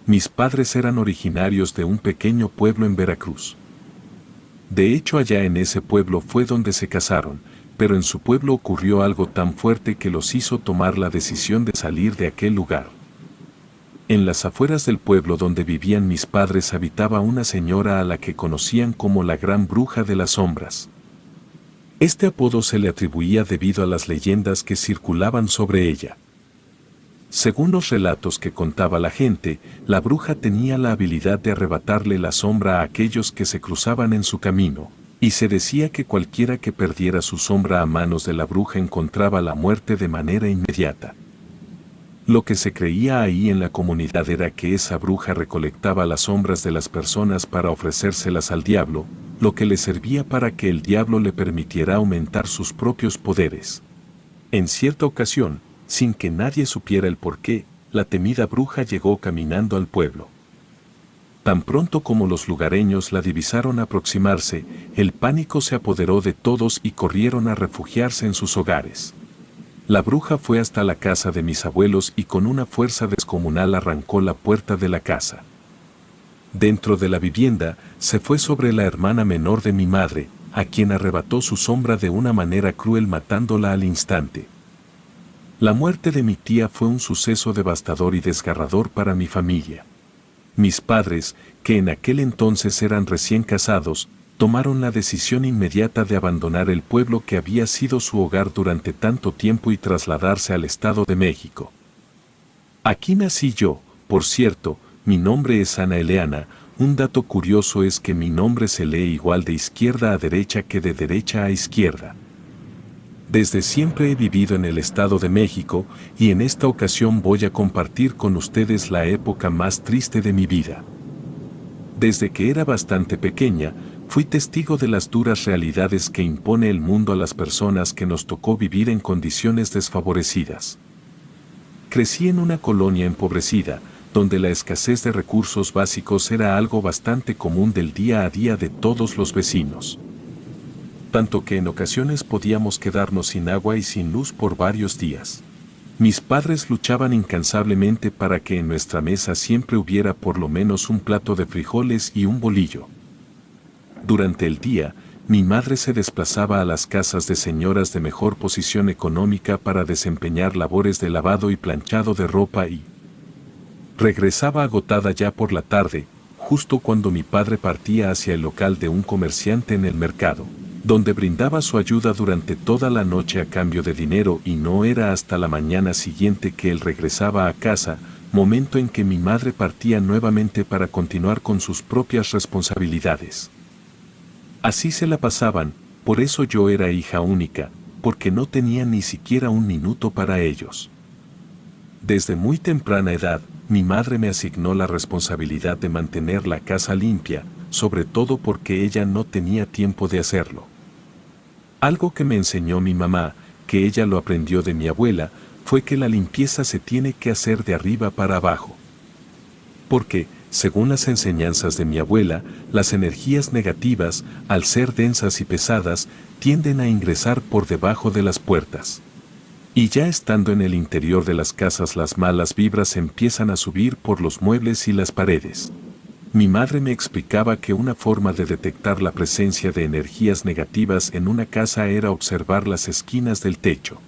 Mis padres eran originarios de un pequeño pueblo en Veracruz. De hecho, allá en ese pueblo fue donde se casaron, pero en su pueblo ocurrió algo tan fuerte que los hizo tomar la decisión de salir de aquel lugar. En las afueras del pueblo donde vivían mis padres habitaba una señora a la que conocían como la Gran Bruja de las Sombras. Este apodo se le atribuía debido a las leyendas que circulaban sobre ella. Según los relatos que contaba la gente, la bruja tenía la habilidad de arrebatarle la sombra a aquellos que se cruzaban en su camino, y se decía que cualquiera que perdiera su sombra a manos de la bruja encontraba la muerte de manera inmediata. Lo que se creía ahí en la comunidad era que esa bruja recolectaba las sombras de las personas para ofrecérselas al diablo, lo que le servía para que el diablo le permitiera aumentar sus propios poderes. En cierta ocasión, sin que nadie supiera el porqué, la temida bruja llegó caminando al pueblo. Tan pronto como los lugareños la divisaron aproximarse, el pánico se apoderó de todos y corrieron a refugiarse en sus hogares. La bruja fue hasta la casa de mis abuelos y con una fuerza descomunal arrancó la puerta de la casa. Dentro de la vivienda, se fue sobre la hermana menor de mi madre, a quien arrebató su sombra de una manera cruel matándola al instante. La muerte de mi tía fue un suceso devastador y desgarrador para mi familia. Mis padres, que en aquel entonces eran recién casados, tomaron la decisión inmediata de abandonar el pueblo que había sido su hogar durante tanto tiempo y trasladarse al Estado de México. Aquí nací yo, por cierto, mi nombre es Ana Eleana. Un dato curioso es que mi nombre se lee igual de izquierda a derecha que de derecha a izquierda. Desde siempre he vivido en el Estado de México y en esta ocasión voy a compartir con ustedes la época más triste de mi vida. Desde que era bastante pequeña, fui testigo de las duras realidades que impone el mundo a las personas que nos tocó vivir en condiciones desfavorecidas. Crecí en una colonia empobrecida, donde la escasez de recursos básicos era algo bastante común del día a día de todos los vecinos. Tanto que en ocasiones podíamos quedarnos sin agua y sin luz por varios días. Mis padres luchaban incansablemente para que en nuestra mesa siempre hubiera por lo menos un plato de frijoles y un bolillo. Durante el día, mi madre se desplazaba a las casas de señoras de mejor posición económica para desempeñar labores de lavado y planchado de ropa y regresaba agotada ya por la tarde, justo cuando mi padre partía hacia el local de un comerciante en el mercado, donde brindaba su ayuda durante toda la noche a cambio de dinero y no era hasta la mañana siguiente que él regresaba a casa, momento en que mi madre partía nuevamente para continuar con sus propias responsabilidades. Así se la pasaban, por eso yo era hija única, porque no tenía ni siquiera un minuto para ellos. Desde muy temprana edad, mi madre me asignó la responsabilidad de mantener la casa limpia, sobre todo porque ella no tenía tiempo de hacerlo. Algo que me enseñó mi mamá, que ella lo aprendió de mi abuela, fue que la limpieza se tiene que hacer de arriba para abajo. Porque, según las enseñanzas de mi abuela, las energías negativas, al ser densas y pesadas, tienden a ingresar por debajo de las puertas. Y ya estando en el interior de las casas, las malas vibras empiezan a subir por los muebles y las paredes. Mi madre me explicaba que una forma de detectar la presencia de energías negativas en una casa era observar las esquinas del techo.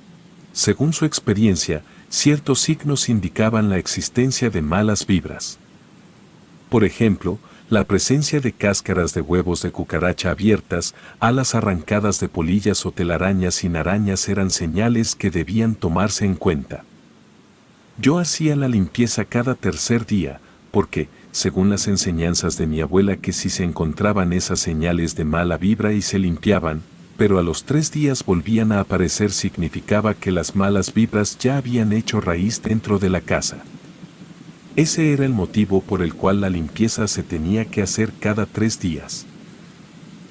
Según su experiencia, ciertos signos indicaban la existencia de malas vibras. Por ejemplo, la presencia de cáscaras de huevos de cucaracha abiertas, alas arrancadas de polillas o telarañas sin arañas eran señales que debían tomarse en cuenta. Yo hacía la limpieza cada tercer día, porque, según las enseñanzas de mi abuela, que si se encontraban esas señales de mala vibra y se limpiaban, pero a los 3 días volvían a aparecer, significaba que las malas vibras ya habían hecho raíz dentro de la casa. Ese era el motivo por el cual la limpieza se tenía que hacer cada 3 días.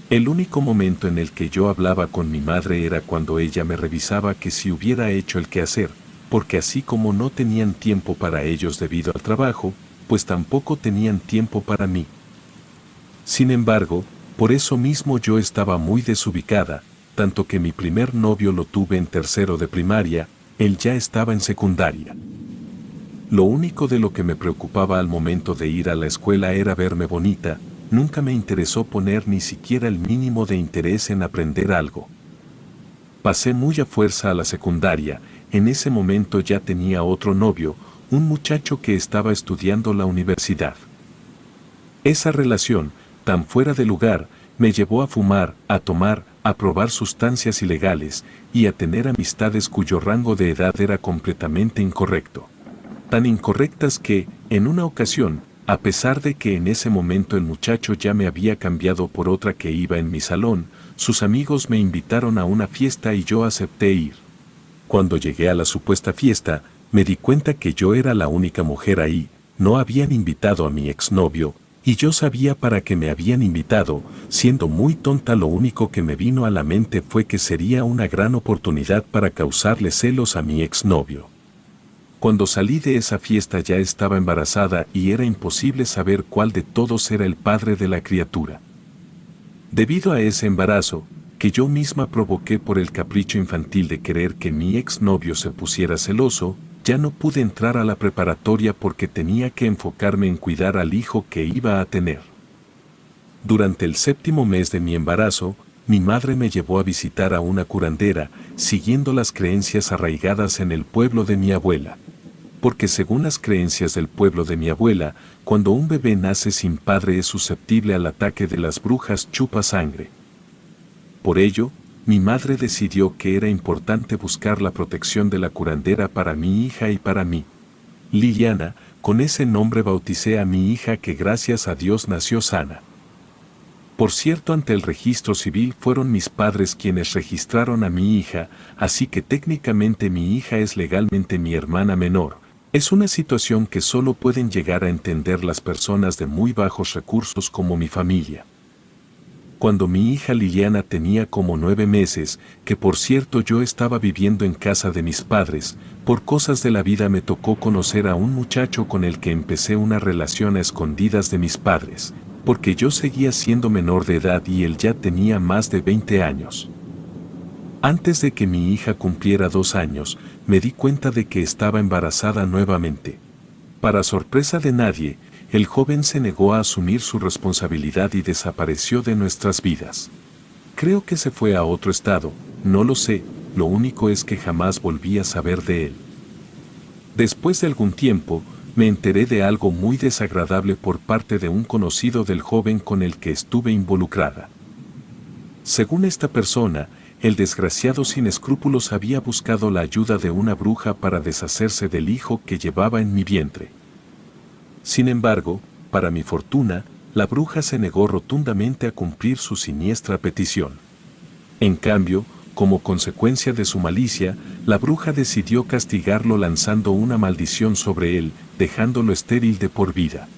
El único momento en el que yo hablaba con mi madre era cuando ella me revisaba que si hubiera hecho el quehacer, porque así como no tenían tiempo para ellos debido al trabajo, pues tampoco tenían tiempo para mí. Sin embargo, por eso mismo yo estaba muy desubicada, tanto que mi primer novio lo tuve en tercero de primaria, él ya estaba en secundaria. Lo único de lo que me preocupaba al momento de ir a la escuela era verme bonita, nunca me interesó poner ni siquiera el mínimo de interés en aprender algo. Pasé muy a fuerza a la secundaria, en ese momento ya tenía otro novio, un muchacho que estaba estudiando la universidad. Esa relación, tan fuera de lugar, me llevó a fumar, a tomar, a probar sustancias ilegales y a tener amistades cuyo rango de edad era completamente incorrecto. Tan incorrectas que, en una ocasión, a pesar de que en ese momento el muchacho ya me había cambiado por otra que iba en mi salón, sus amigos me invitaron a una fiesta y yo acepté ir. Cuando llegué a la supuesta fiesta, me di cuenta que yo era la única mujer ahí, no habían invitado a mi exnovio, y yo sabía para qué me habían invitado, siendo muy tonta lo único que me vino a la mente fue que sería una gran oportunidad para causarle celos a mi exnovio. Cuando salí de esa fiesta ya estaba embarazada y era imposible saber cuál de todos era el padre de la criatura. Debido a ese embarazo, que yo misma provoqué por el capricho infantil de querer que mi exnovio se pusiera celoso, ya no pude entrar a la preparatoria porque tenía que enfocarme en cuidar al hijo que iba a tener. Durante el 7º mes de mi embarazo, mi madre me llevó a visitar a una curandera, siguiendo las creencias arraigadas en el pueblo de mi abuela. Porque según las creencias del pueblo de mi abuela, cuando un bebé nace sin padre es susceptible al ataque de las brujas chupa sangre. Por ello, mi madre decidió que era importante buscar la protección de la curandera para mi hija y para mí. Liliana, con ese nombre bauticé a mi hija que gracias a Dios nació sana. Por cierto, ante el registro civil fueron mis padres quienes registraron a mi hija, así que técnicamente mi hija es legalmente mi hermana menor. Es una situación que solo pueden llegar a entender las personas de muy bajos recursos como mi familia. Cuando mi hija Liliana tenía como 9 meses, que por cierto yo estaba viviendo en casa de mis padres, por cosas de la vida me tocó conocer a un muchacho con el que empecé una relación a escondidas de mis padres, porque yo seguía siendo menor de edad y él ya tenía más de 20 años. Antes de que mi hija cumpliera 2 años, me di cuenta de que estaba embarazada nuevamente. Para sorpresa de nadie, el joven se negó a asumir su responsabilidad y desapareció de nuestras vidas. Creo que se fue a otro estado, no lo sé, lo único es que jamás volví a saber de él. Después de algún tiempo, me enteré de algo muy desagradable por parte de un conocido del joven con el que estuve involucrada. Según esta persona, el desgraciado sin escrúpulos había buscado la ayuda de una bruja para deshacerse del hijo que llevaba en mi vientre. Sin embargo, para mi fortuna, la bruja se negó rotundamente a cumplir su siniestra petición. En cambio, como consecuencia de su malicia, la bruja decidió castigarlo lanzando una maldición sobre él, dejándolo estéril de por vida.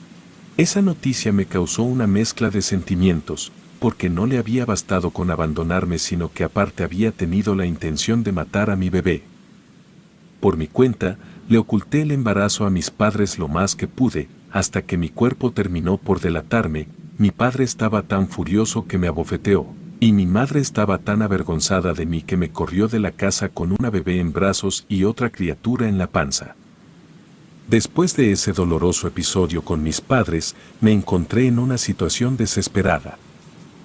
Esa noticia me causó una mezcla de sentimientos, porque no le había bastado con abandonarme, sino que aparte había tenido la intención de matar a mi bebé. Por mi cuenta, le oculté el embarazo a mis padres lo más que pude, hasta que mi cuerpo terminó por delatarme. Mi padre estaba tan furioso que me abofeteó, y mi madre estaba tan avergonzada de mí que me corrió de la casa con una bebé en brazos y otra criatura en la panza. Después de ese doloroso episodio con mis padres, me encontré en una situación desesperada.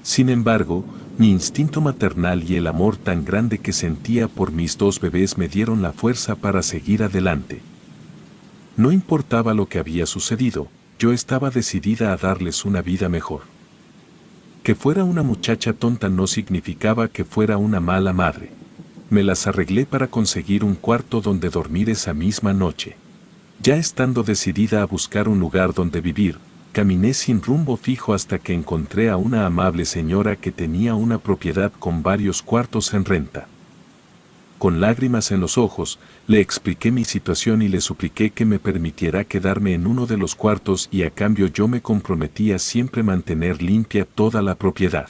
Sin embargo, mi instinto maternal y el amor tan grande que sentía por mis 2 bebés me dieron la fuerza para seguir adelante. No importaba lo que había sucedido, yo estaba decidida a darles una vida mejor. Que fuera una muchacha tonta no significaba que fuera una mala madre. Me las arreglé para conseguir un cuarto donde dormir esa misma noche. Ya estando decidida a buscar un lugar donde vivir, caminé sin rumbo fijo hasta que encontré a una amable señora que tenía una propiedad con varios cuartos en renta. Con lágrimas en los ojos, le expliqué mi situación y le supliqué que me permitiera quedarme en uno de los cuartos y a cambio yo me comprometía siempre mantener limpia toda la propiedad.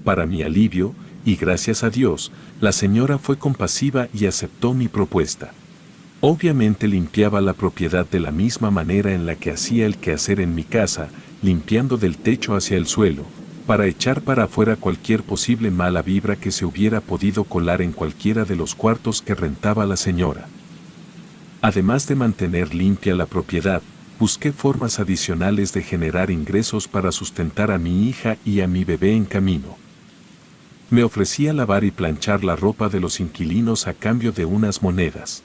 Para mi alivio, y gracias a Dios, la señora fue compasiva y aceptó mi propuesta. Obviamente limpiaba la propiedad de la misma manera en la que hacía el quehacer en mi casa, limpiando del techo hacia el suelo, para echar para afuera cualquier posible mala vibra que se hubiera podido colar en cualquiera de los cuartos que rentaba la señora. Además de mantener limpia la propiedad, busqué formas adicionales de generar ingresos para sustentar a mi hija y a mi bebé en camino. Me ofrecía lavar y planchar la ropa de los inquilinos a cambio de unas monedas.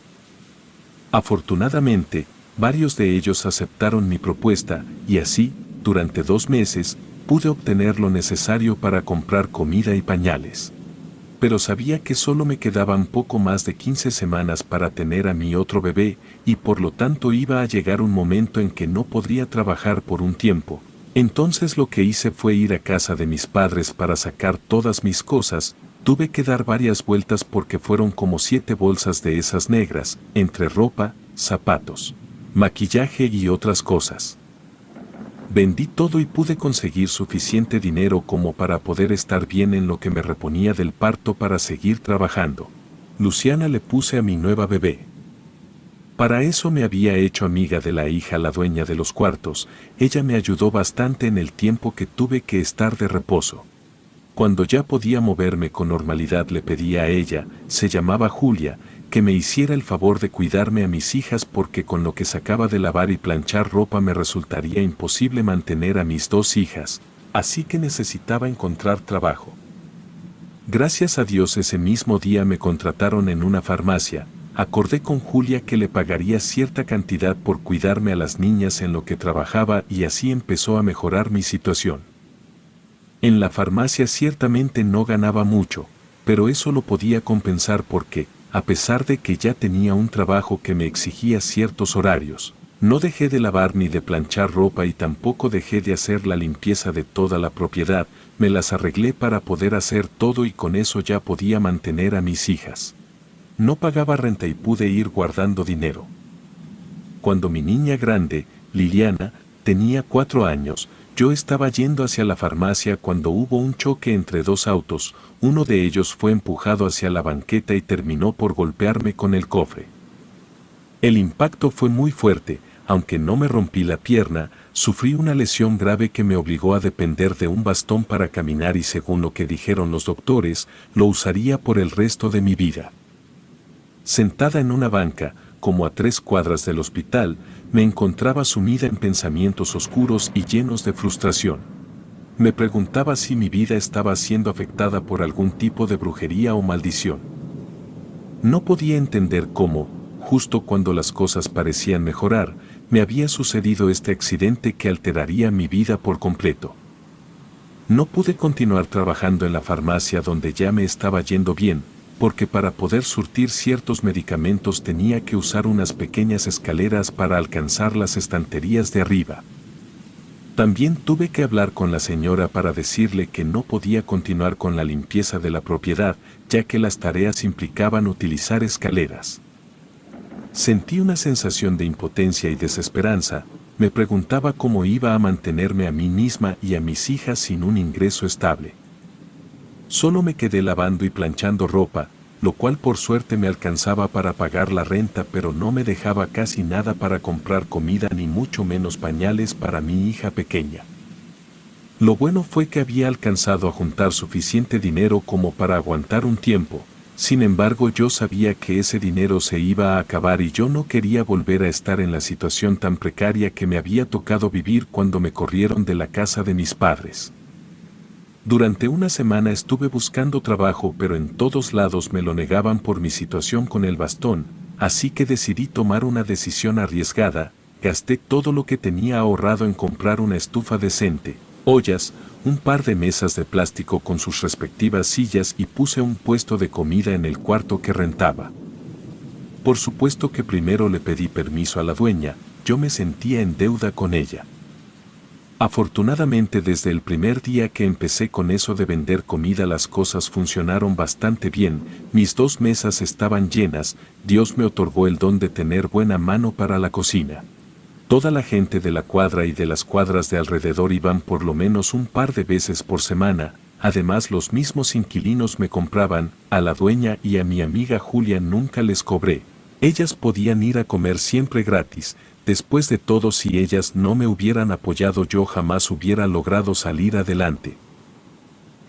Afortunadamente, varios de ellos aceptaron mi propuesta y así, durante 2 meses, pude obtener lo necesario para comprar comida y pañales. Pero sabía que solo me quedaban poco más de 15 semanas para tener a mi otro bebé y por lo tanto iba a llegar un momento en que no podría trabajar por un tiempo. Entonces lo que hice fue ir a casa de mis padres para sacar todas mis cosas. Tuve que dar varias vueltas porque fueron como 7 bolsas de esas negras, entre ropa, zapatos, maquillaje y otras cosas. Vendí todo y pude conseguir suficiente dinero como para poder estar bien en lo que me reponía del parto para seguir trabajando. Luciana le puse a mi nueva bebé. Para eso me había hecho amiga de la hija, la dueña de los cuartos. Ella me ayudó bastante en el tiempo que tuve que estar de reposo. Cuando ya podía moverme con normalidad le pedí a ella, se llamaba Julia, que me hiciera el favor de cuidarme a mis hijas porque con lo que sacaba de lavar y planchar ropa me resultaría imposible mantener a mis 2 hijas, así que necesitaba encontrar trabajo. Gracias a Dios ese mismo día me contrataron en una farmacia. Acordé con Julia que le pagaría cierta cantidad por cuidarme a las niñas en lo que trabajaba y así empezó a mejorar mi situación. En la farmacia ciertamente no ganaba mucho, pero eso lo podía compensar porque, a pesar de que ya tenía un trabajo que me exigía ciertos horarios, no dejé de lavar ni de planchar ropa y tampoco dejé de hacer la limpieza de toda la propiedad. Me las arreglé para poder hacer todo y con eso ya podía mantener a mis hijas. No pagaba renta y pude ir guardando dinero. Cuando mi niña grande, Liliana, tenía 4 años, yo estaba yendo hacia la farmacia cuando hubo un choque entre 2 autos. Uno de ellos fue empujado hacia la banqueta y terminó por golpearme con el cofre. El impacto fue muy fuerte, aunque no me rompí la pierna, sufrí una lesión grave que me obligó a depender de un bastón para caminar y según lo que dijeron los doctores, lo usaría por el resto de mi vida. Sentada en una banca, como a 3 cuadras del hospital, me encontraba sumida en pensamientos oscuros y llenos de frustración. Me preguntaba si mi vida estaba siendo afectada por algún tipo de brujería o maldición. No podía entender cómo, justo cuando las cosas parecían mejorar, me había sucedido este accidente que alteraría mi vida por completo. No pude continuar trabajando en la farmacia donde ya me estaba yendo bien, porque para poder surtir ciertos medicamentos tenía que usar unas pequeñas escaleras para alcanzar las estanterías de arriba. También tuve que hablar con la señora para decirle que no podía continuar con la limpieza de la propiedad, ya que las tareas implicaban utilizar escaleras. Sentí una sensación de impotencia y desesperanza. Me preguntaba cómo iba a mantenerme a mí misma y a mis hijas sin un ingreso estable. Solo me quedé lavando y planchando ropa, lo cual por suerte me alcanzaba para pagar la renta, pero no me dejaba casi nada para comprar comida ni mucho menos pañales para mi hija pequeña. Lo bueno fue que había alcanzado a juntar suficiente dinero como para aguantar un tiempo. Sin embargo, yo sabía que ese dinero se iba a acabar y yo no quería volver a estar en la situación tan precaria que me había tocado vivir cuando me corrieron de la casa de mis padres. Durante una semana estuve buscando trabajo, pero en todos lados me lo negaban por mi situación con el bastón, así que decidí tomar una decisión arriesgada. Gasté todo lo que tenía ahorrado en comprar una estufa decente, ollas, un par de mesas de plástico con sus respectivas sillas y puse un puesto de comida en el cuarto que rentaba. Por supuesto que primero le pedí permiso a la dueña, yo me sentía en deuda con ella. Afortunadamente desde el primer día que empecé con eso de vender comida las cosas funcionaron bastante bien, mis 2 mesas estaban llenas, Dios me otorgó el don de tener buena mano para la cocina. Toda la gente de la cuadra y de las cuadras de alrededor iban por lo menos un par de veces por semana, además los mismos inquilinos me compraban, a la dueña y a mi amiga Julia nunca les cobré, ellas podían ir a comer siempre gratis. Después de todo, si ellas no me hubieran apoyado yo jamás hubiera logrado salir adelante.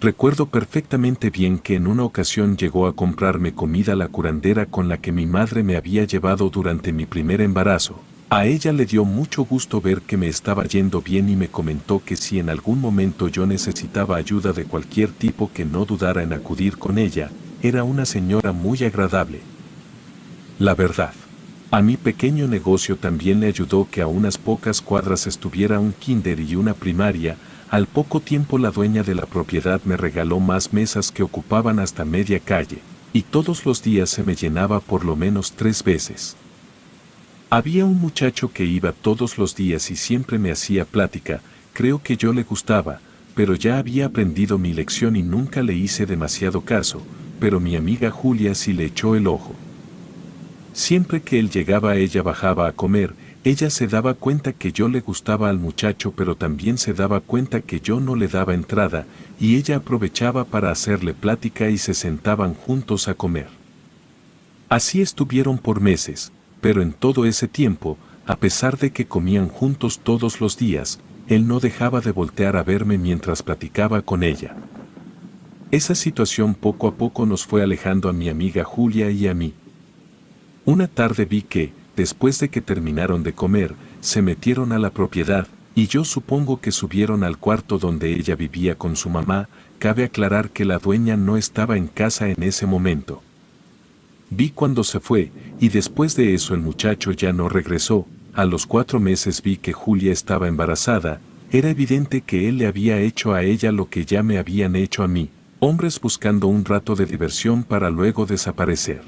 Recuerdo perfectamente bien que en una ocasión llegó a comprarme comida la curandera con la que mi madre me había llevado durante mi primer embarazo. A ella le dio mucho gusto ver que me estaba yendo bien y me comentó que si en algún momento yo necesitaba ayuda de cualquier tipo que no dudara en acudir con ella. Era una señora muy agradable. La verdad. A mi pequeño negocio también le ayudó que a unas pocas cuadras estuviera un kinder y una primaria. Al poco tiempo la dueña de la propiedad me regaló más mesas que ocupaban hasta media calle, y todos los días se me llenaba por lo menos 3 veces. Había un muchacho que iba todos los días y siempre me hacía plática, creo que yo le gustaba, pero ya había aprendido mi lección y nunca le hice demasiado caso, pero mi amiga Julia sí le echó el ojo. Siempre que él llegaba ella bajaba a comer. Ella se daba cuenta que yo le gustaba al muchacho, pero también se daba cuenta que yo no le daba entrada, y ella aprovechaba para hacerle plática y se sentaban juntos a comer. Así estuvieron por meses, pero en todo ese tiempo, a pesar de que comían juntos todos los días, él no dejaba de voltear a verme mientras platicaba con ella. Esa situación poco a poco nos fue alejando a mi amiga Julia y a mí. Una tarde vi que, después de que terminaron de comer, se metieron a la propiedad, y yo supongo que subieron al cuarto donde ella vivía con su mamá. Cabe aclarar que la dueña no estaba en casa en ese momento. Vi cuando se fue, y después de eso el muchacho ya no regresó. A los 4 meses vi que Julia estaba embarazada. Era evidente que él le había hecho a ella lo que ya me habían hecho a mí, hombres buscando un rato de diversión para luego desaparecer.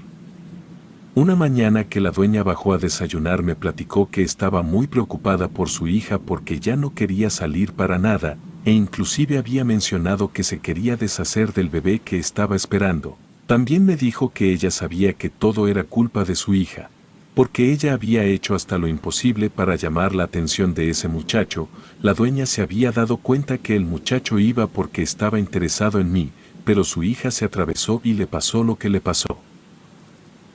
Una mañana que la dueña bajó a desayunar me platicó que estaba muy preocupada por su hija porque ya no quería salir para nada, e inclusive había mencionado que se quería deshacer del bebé que estaba esperando. También me dijo que ella sabía que todo era culpa de su hija, porque ella había hecho hasta lo imposible para llamar la atención de ese muchacho. La dueña se había dado cuenta que el muchacho iba porque estaba interesado en mí, pero su hija se atravesó y le pasó lo que le pasó.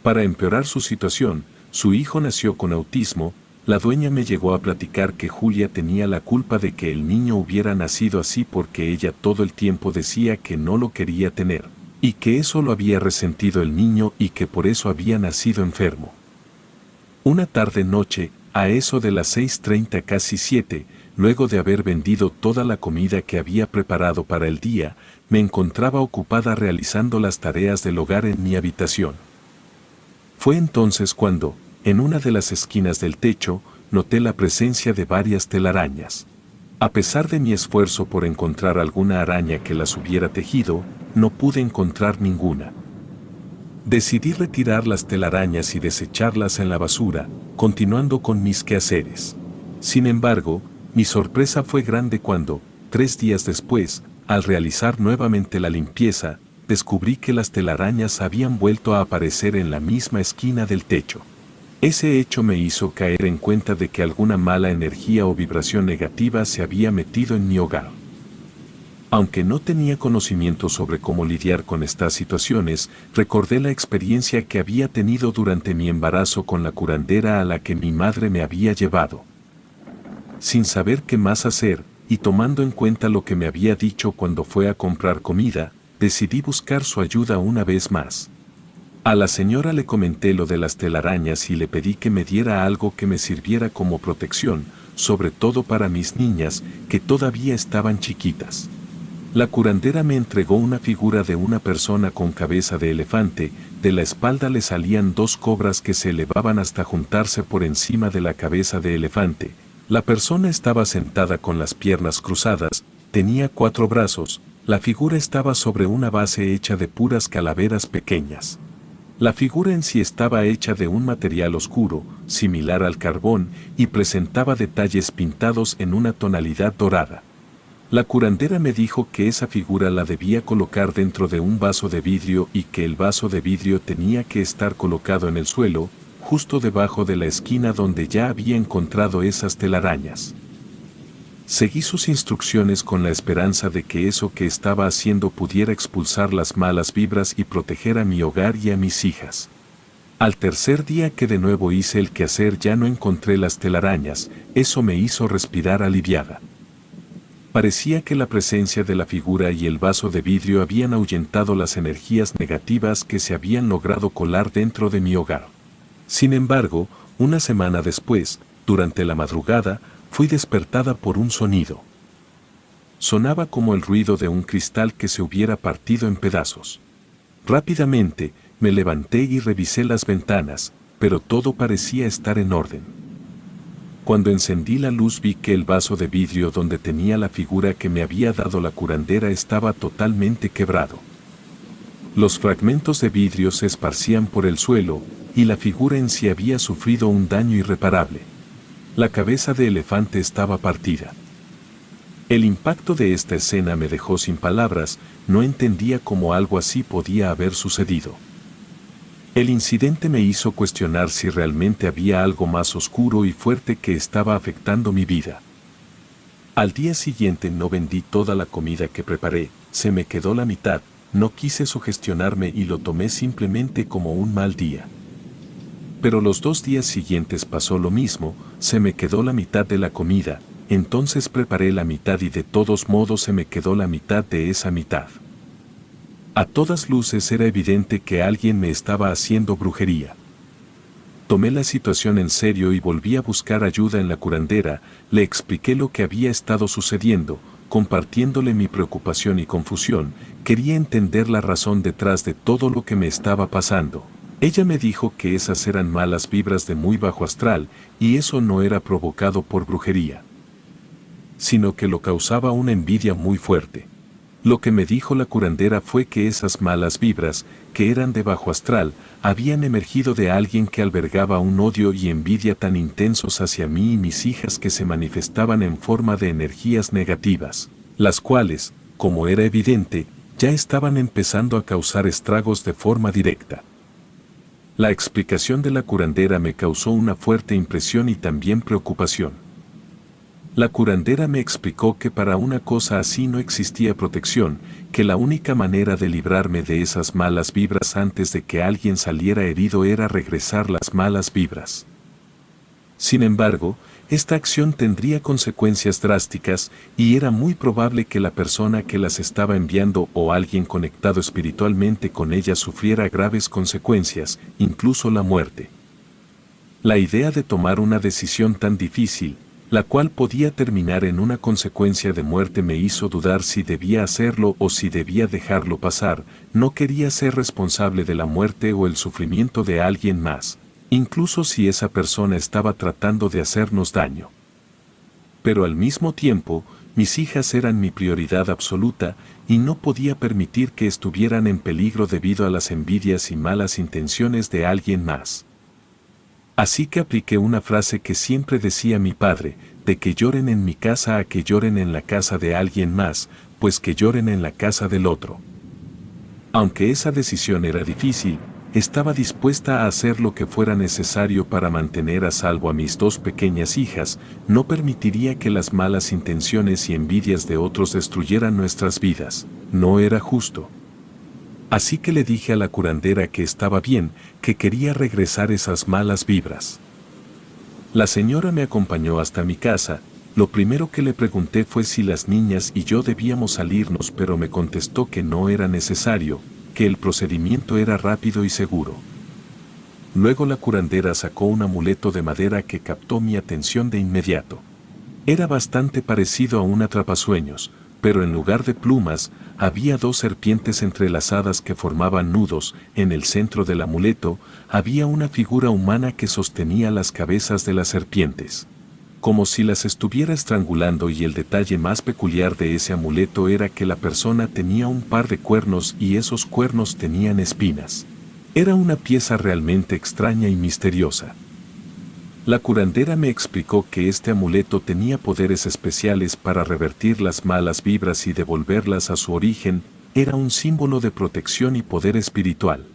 Para empeorar su situación, su hijo nació con autismo. La dueña me llegó a platicar que Julia tenía la culpa de que el niño hubiera nacido así porque ella todo el tiempo decía que no lo quería tener, y que eso lo había resentido el niño y que por eso había nacido enfermo. Una tarde-noche, a eso de las 6:30 casi 7, luego de haber vendido toda la comida que había preparado para el día, me encontraba ocupada realizando las tareas del hogar en mi habitación. Fue entonces cuando, en una de las esquinas del techo, noté la presencia de varias telarañas. A pesar de mi esfuerzo por encontrar alguna araña que las hubiera tejido, no pude encontrar ninguna. Decidí retirar las telarañas y desecharlas en la basura, continuando con mis quehaceres. Sin embargo, mi sorpresa fue grande cuando, 3 días después, al realizar nuevamente la limpieza, descubrí que las telarañas habían vuelto a aparecer en la misma esquina del techo. Ese hecho me hizo caer en cuenta de que alguna mala energía o vibración negativa se había metido en mi hogar. Aunque no tenía conocimiento sobre cómo lidiar con estas situaciones, recordé la experiencia que había tenido durante mi embarazo con la curandera a la que mi madre me había llevado. Sin saber qué más hacer, y tomando en cuenta lo que me había dicho cuando fue a comprar comida, decidí buscar su ayuda una vez más. A la señora le comenté lo de las telarañas y le pedí que me diera algo que me sirviera como protección, sobre todo para mis niñas, que todavía estaban chiquitas. La curandera me entregó una figura de una persona con cabeza de elefante. De la espalda le salían 2 cobras que se elevaban hasta juntarse por encima de la cabeza de elefante. La persona estaba sentada con las piernas cruzadas, tenía 4 brazos. La figura estaba sobre una base hecha de puras calaveras pequeñas. La figura en sí estaba hecha de un material oscuro, similar al carbón, y presentaba detalles pintados en una tonalidad dorada. La curandera me dijo que esa figura la debía colocar dentro de un vaso de vidrio y que el vaso de vidrio tenía que estar colocado en el suelo, justo debajo de la esquina donde ya había encontrado esas telarañas. Seguí sus instrucciones con la esperanza de que eso que estaba haciendo pudiera expulsar las malas vibras y proteger a mi hogar y a mis hijas. Al tercer día que de nuevo hice el quehacer ya no encontré las telarañas. Eso me hizo respirar aliviada. Parecía que la presencia de la figura y el vaso de vidrio habían ahuyentado las energías negativas que se habían logrado colar dentro de mi hogar. Sin embargo, una semana después, durante la madrugada, fui despertada por un sonido. Sonaba como el ruido de un cristal que se hubiera partido en pedazos. Rápidamente, me levanté y revisé las ventanas, pero todo parecía estar en orden. Cuando encendí la luz vi que el vaso de vidrio donde tenía la figura que me había dado la curandera estaba totalmente quebrado. Los fragmentos de vidrio se esparcían por el suelo, y la figura en sí había sufrido un daño irreparable. La cabeza de elefante estaba partida. El impacto de esta escena me dejó sin palabras, no entendía cómo algo así podía haber sucedido. El incidente me hizo cuestionar si realmente había algo más oscuro y fuerte que estaba afectando mi vida. Al día siguiente no vendí toda la comida que preparé, se me quedó la mitad, no quise sugestionarme y lo tomé simplemente como un mal día. Pero los 2 días siguientes pasó lo mismo, se me quedó la mitad de la comida, entonces preparé la mitad y de todos modos se me quedó la mitad de esa mitad. A todas luces era evidente que alguien me estaba haciendo brujería. Tomé la situación en serio y volví a buscar ayuda en la curandera, le expliqué lo que había estado sucediendo, compartiéndole mi preocupación y confusión, quería entender la razón detrás de todo lo que me estaba pasando. Ella me dijo que esas eran malas vibras de muy bajo astral, y eso no era provocado por brujería, sino que lo causaba una envidia muy fuerte. Lo que me dijo la curandera fue que esas malas vibras, que eran de bajo astral, habían emergido de alguien que albergaba un odio y envidia tan intensos hacia mí y mis hijas que se manifestaban en forma de energías negativas, las cuales, como era evidente, ya estaban empezando a causar estragos de forma directa. La explicación de la curandera me causó una fuerte impresión y también preocupación. La curandera me explicó que para una cosa así no existía protección, que la única manera de librarme de esas malas vibras antes de que alguien saliera herido era regresar las malas vibras. Sin embargo, esta acción tendría consecuencias drásticas y era muy probable que la persona que las estaba enviando o alguien conectado espiritualmente con ellas sufriera graves consecuencias, incluso la muerte. La idea de tomar una decisión tan difícil, la cual podía terminar en una consecuencia de muerte, me hizo dudar si debía hacerlo o si debía dejarlo pasar. No quería ser responsable de la muerte o el sufrimiento de alguien más, incluso si esa persona estaba tratando de hacernos daño. Pero al mismo tiempo, mis hijas eran mi prioridad absoluta y no podía permitir que estuvieran en peligro debido a las envidias y malas intenciones de alguien más. Así que apliqué una frase que siempre decía mi padre, de que lloren en mi casa a que lloren en la casa de alguien más, pues que lloren en la casa del otro. Aunque esa decisión era difícil, estaba dispuesta a hacer lo que fuera necesario para mantener a salvo a mis 2 pequeñas hijas, no permitiría que las malas intenciones y envidias de otros destruyeran nuestras vidas, no era justo. Así que le dije a la curandera que estaba bien, que quería regresar esas malas vibras. La señora me acompañó hasta mi casa. Lo primero que le pregunté fue si las niñas y yo debíamos salirnos, pero me contestó que no era necesario, que el procedimiento era rápido y seguro. Luego la curandera sacó un amuleto de madera que captó mi atención de inmediato. Era bastante parecido a un atrapasueños, pero en lugar de plumas, había 2 serpientes entrelazadas que formaban nudos. En el centro del amuleto, había una figura humana que sostenía las cabezas de las serpientes, como si las estuviera estrangulando, y el detalle más peculiar de ese amuleto era que la persona tenía un par de cuernos y esos cuernos tenían espinas. Era una pieza realmente extraña y misteriosa. La curandera me explicó que este amuleto tenía poderes especiales para revertir las malas vibras y devolverlas a su origen, era un símbolo de protección y poder espiritual.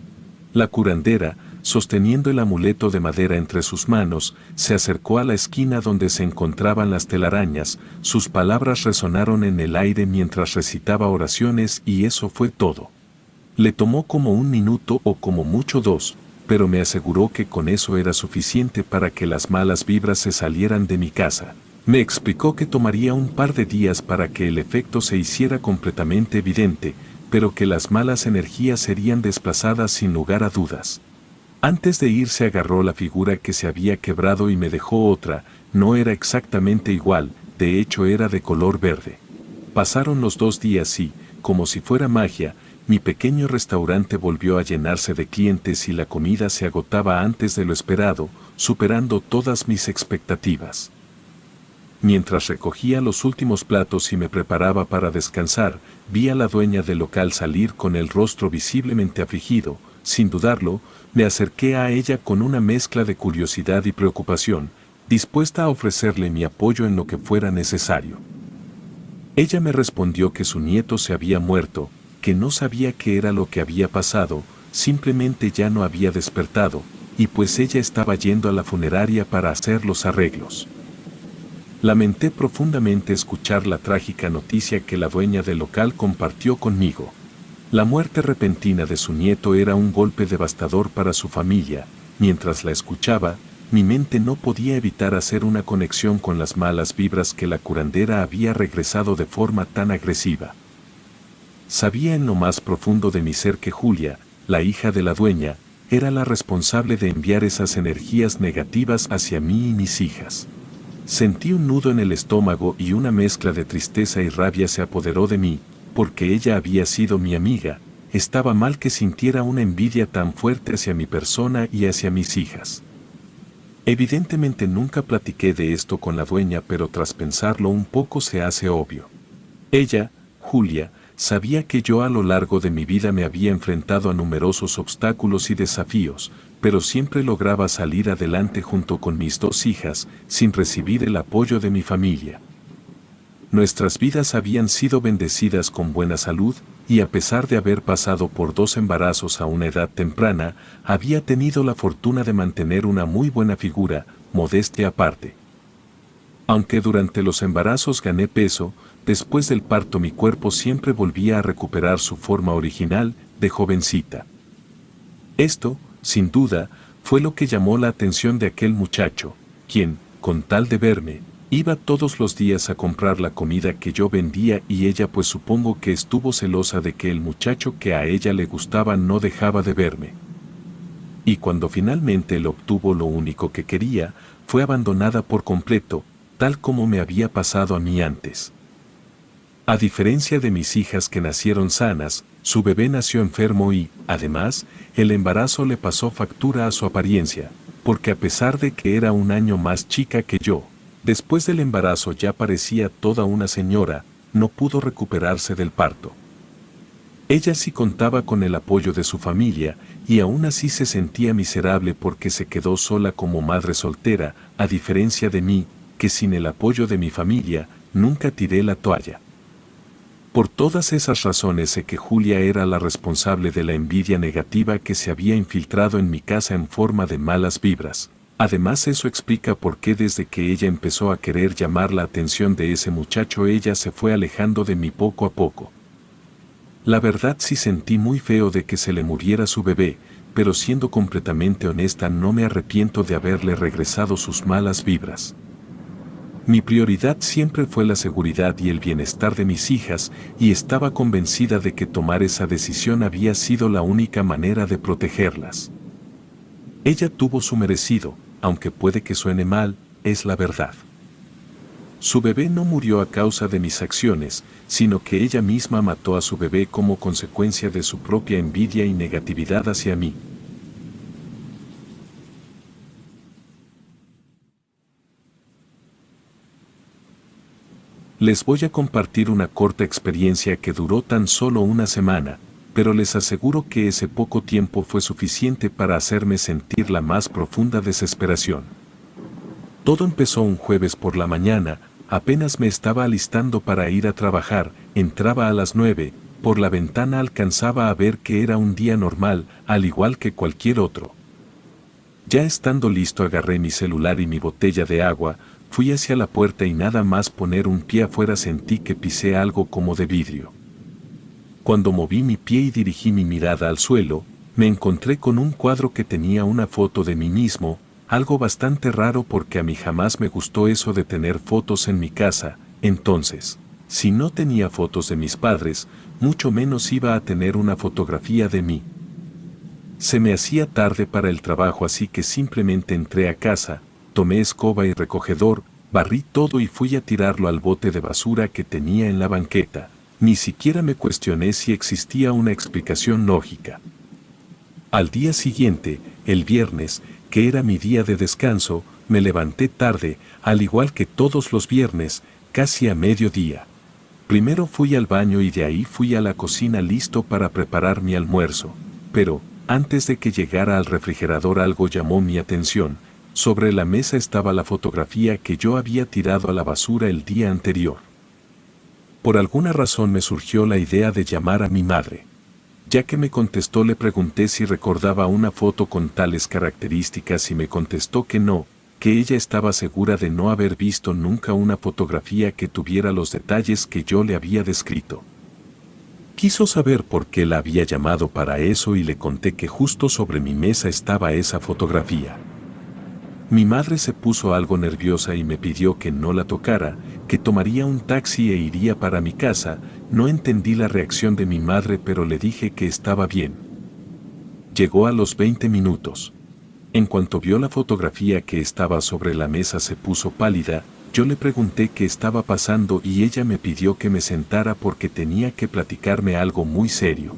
La curandera, sosteniendo el amuleto de madera entre sus manos, se acercó a la esquina donde se encontraban las telarañas. Sus palabras resonaron en el aire mientras recitaba oraciones y eso fue todo. Le tomó como 1 minuto o como mucho 2, pero me aseguró que con eso era suficiente para que las malas vibras se salieran de mi casa. Me explicó que tomaría un par de días para que el efecto se hiciera completamente evidente, pero que las malas energías serían desplazadas sin lugar a dudas. Antes de irse agarró la figura que se había quebrado y me dejó otra. No era exactamente igual, de hecho era de color verde. Pasaron los 2 días y, como si fuera magia, mi pequeño restaurante volvió a llenarse de clientes y la comida se agotaba antes de lo esperado, superando todas mis expectativas. Mientras recogía los últimos platos y me preparaba para descansar, vi a la dueña del local salir con el rostro visiblemente afligido. Sin dudarlo, me acerqué a ella con una mezcla de curiosidad y preocupación, dispuesta a ofrecerle mi apoyo en lo que fuera necesario. Ella me respondió que su nieto se había muerto, que no sabía qué era lo que había pasado, simplemente ya no había despertado, y pues ella estaba yendo a la funeraria para hacer los arreglos. Lamenté profundamente escuchar la trágica noticia que la dueña del local compartió conmigo. La muerte repentina de su nieto era un golpe devastador para su familia. Mientras la escuchaba, mi mente no podía evitar hacer una conexión con las malas vibras que la curandera había regresado de forma tan agresiva. Sabía en lo más profundo de mi ser que Julia, la hija de la dueña, era la responsable de enviar esas energías negativas hacia mí y mis hijas. Sentí un nudo en el estómago y una mezcla de tristeza y rabia se apoderó de mí, porque ella había sido mi amiga. Estaba mal que sintiera una envidia tan fuerte hacia mi persona y hacia mis hijas. Evidentemente nunca platiqué de esto con la dueña, pero tras pensarlo un poco se hace obvio. Ella, Julia, sabía que yo a lo largo de mi vida me había enfrentado a numerosos obstáculos y desafíos, pero siempre lograba salir adelante junto con mis 2 hijas, sin recibir el apoyo de mi familia. Nuestras vidas habían sido bendecidas con buena salud, y a pesar de haber pasado por 2 embarazos a una edad temprana, había tenido la fortuna de mantener una muy buena figura, modestia aparte. Aunque durante los embarazos gané peso, después del parto mi cuerpo siempre volvía a recuperar su forma original, de jovencita. Esto, sin duda, fue lo que llamó la atención de aquel muchacho, quien, con tal de verme, iba todos los días a comprar la comida que yo vendía y ella pues supongo que estuvo celosa de que el muchacho que a ella le gustaba no dejaba de verme. Y cuando finalmente él obtuvo lo único que quería, fue abandonada por completo, tal como me había pasado a mí antes. A diferencia de mis hijas que nacieron sanas, su bebé nació enfermo y, además, el embarazo le pasó factura a su apariencia, porque a pesar de que era un año más chica que yo, después del embarazo ya parecía toda una señora, no pudo recuperarse del parto. Ella sí contaba con el apoyo de su familia, y aún así se sentía miserable porque se quedó sola como madre soltera, a diferencia de mí, que sin el apoyo de mi familia, nunca tiré la toalla. Por todas esas razones sé que Julia era la responsable de la envidia negativa que se había infiltrado en mi casa en forma de malas vibras. Además eso explica por qué desde que ella empezó a querer llamar la atención de ese muchacho ella se fue alejando de mí poco a poco. La verdad sí sentí muy feo de que se le muriera su bebé, pero siendo completamente honesta no me arrepiento de haberle regresado sus malas vibras. Mi prioridad siempre fue la seguridad y el bienestar de mis hijas, y estaba convencida de que tomar esa decisión había sido la única manera de protegerlas. Ella tuvo su merecido, aunque puede que suene mal, es la verdad. Su bebé no murió a causa de mis acciones, sino que ella misma mató a su bebé como consecuencia de su propia envidia y negatividad hacia mí. Les voy a compartir una corta experiencia que duró tan solo una semana, pero les aseguro que ese poco tiempo fue suficiente para hacerme sentir la más profunda desesperación. Todo empezó un jueves por la mañana, apenas me estaba alistando para ir a trabajar, entraba a las 9, por la ventana alcanzaba a ver que era un día normal, al igual que cualquier otro. Ya estando listo agarré mi celular y mi botella de agua, fui hacia la puerta y nada más poner un pie afuera sentí que pisé algo como de vidrio. Cuando moví mi pie y dirigí mi mirada al suelo, me encontré con un cuadro que tenía una foto de mí mismo, algo bastante raro porque a mí jamás me gustó eso de tener fotos en mi casa. Entonces, si no tenía fotos de mis padres, mucho menos iba a tener una fotografía de mí. Se me hacía tarde para el trabajo, así que simplemente entré a casa, tomé escoba y recogedor, barrí todo y fui a tirarlo al bote de basura que tenía en la banqueta. Ni siquiera me cuestioné si existía una explicación lógica. Al día siguiente, el viernes, que era mi día de descanso, me levanté tarde, al igual que todos los viernes, casi a mediodía. Primero fui al baño y de ahí fui a la cocina listo para preparar mi almuerzo. Pero, antes de que llegara al refrigerador, algo llamó mi atención. Sobre la mesa estaba la fotografía que yo había tirado a la basura el día anterior. Por alguna razón me surgió la idea de llamar a mi madre. Ya que me contestó, le pregunté si recordaba una foto con tales características y me contestó que no, que ella estaba segura de no haber visto nunca una fotografía que tuviera los detalles que yo le había descrito. Quiso saber por qué la había llamado para eso y le conté que justo sobre mi mesa estaba esa fotografía. Mi madre se puso algo nerviosa y me pidió que no la tocara, que tomaría un taxi e iría para mi casa. No entendí la reacción de mi madre, pero le dije que estaba bien. Llegó a los 20 minutos. En cuanto vio la fotografía que estaba sobre la mesa se puso pálida. Yo le pregunté qué estaba pasando y ella me pidió que me sentara porque tenía que platicarme algo muy serio.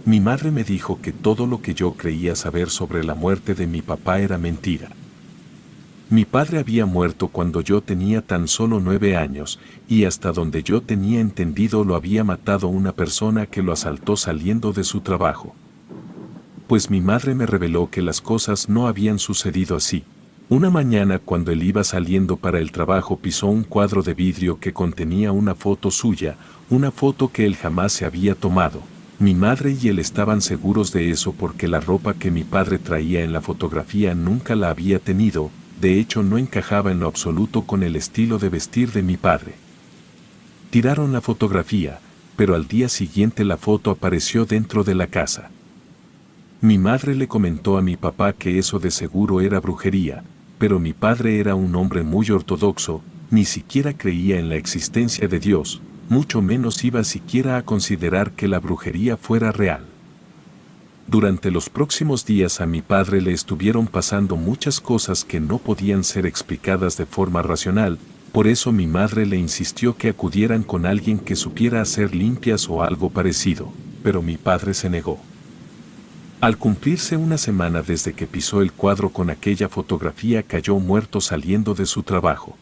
Mi madre me dijo que todo lo que yo creía saber sobre la muerte de mi papá era mentira. Mi padre había muerto cuando yo tenía tan solo 9 años, y hasta donde yo tenía entendido lo había matado una persona que lo asaltó saliendo de su trabajo. Pues mi madre me reveló que las cosas no habían sucedido así. Una mañana, cuando él iba saliendo para el trabajo, pisó un cuadro de vidrio que contenía una foto suya, una foto que él jamás se había tomado. Mi madre y él estaban seguros de eso porque la ropa que mi padre traía en la fotografía nunca la había tenido, de hecho no encajaba en lo absoluto con el estilo de vestir de mi padre. Tiraron la fotografía, pero al día siguiente la foto apareció dentro de la casa. Mi madre le comentó a mi papá que eso de seguro era brujería, pero mi padre era un hombre muy ortodoxo, ni siquiera creía en la existencia de Dios, mucho menos iba siquiera a considerar que la brujería fuera real. Durante los próximos días a mi padre le estuvieron pasando muchas cosas que no podían ser explicadas de forma racional, por eso mi madre le insistió que acudieran con alguien que supiera hacer limpias o algo parecido, pero mi padre se negó. Al cumplirse una semana desde que pisó el cuadro con aquella fotografía, cayó muerto saliendo de su trabajo.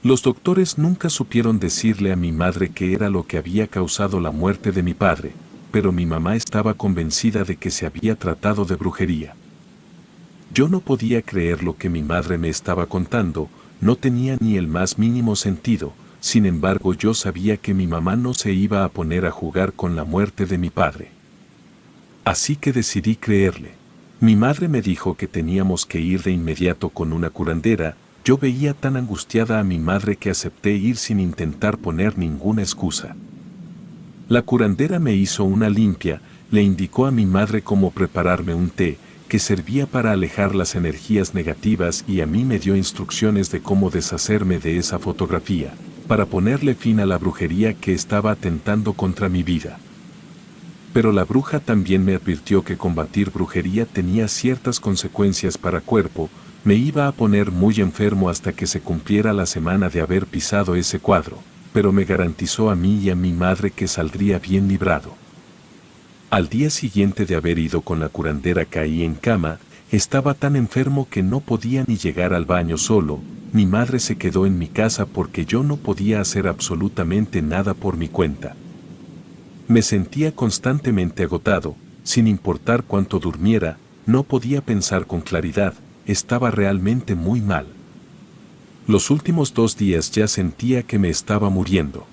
Los doctores nunca supieron decirle a mi madre qué era lo que había causado la muerte de mi padre, pero mi mamá estaba convencida de que se había tratado de brujería. Yo no podía creer lo que mi madre me estaba contando, no tenía ni el más mínimo sentido. Sin embargo, yo sabía que mi mamá no se iba a poner a jugar con la muerte de mi padre. Así que decidí creerle. Mi madre me dijo que teníamos que ir de inmediato con una curandera. Yo veía tan angustiada a mi madre que acepté ir sin intentar poner ninguna excusa. La curandera me hizo una limpia, le indicó a mi madre cómo prepararme un té, que servía para alejar las energías negativas, y a mí me dio instrucciones de cómo deshacerme de esa fotografía, para ponerle fin a la brujería que estaba atentando contra mi vida. Pero la bruja también me advirtió que combatir brujería tenía ciertas consecuencias para cuerpo. Me iba a poner muy enfermo hasta que se cumpliera la semana de haber pisado ese cuadro, pero me garantizó a mí y a mi madre que saldría bien librado. Al día siguiente de haber ido con la curandera caí en cama, estaba tan enfermo que no podía ni llegar al baño solo. Mi madre se quedó en mi casa porque yo no podía hacer absolutamente nada por mi cuenta. Me sentía constantemente agotado, sin importar cuánto durmiera, no podía pensar con claridad. Estaba realmente muy mal. Los últimos 2 días ya sentía que me estaba muriendo.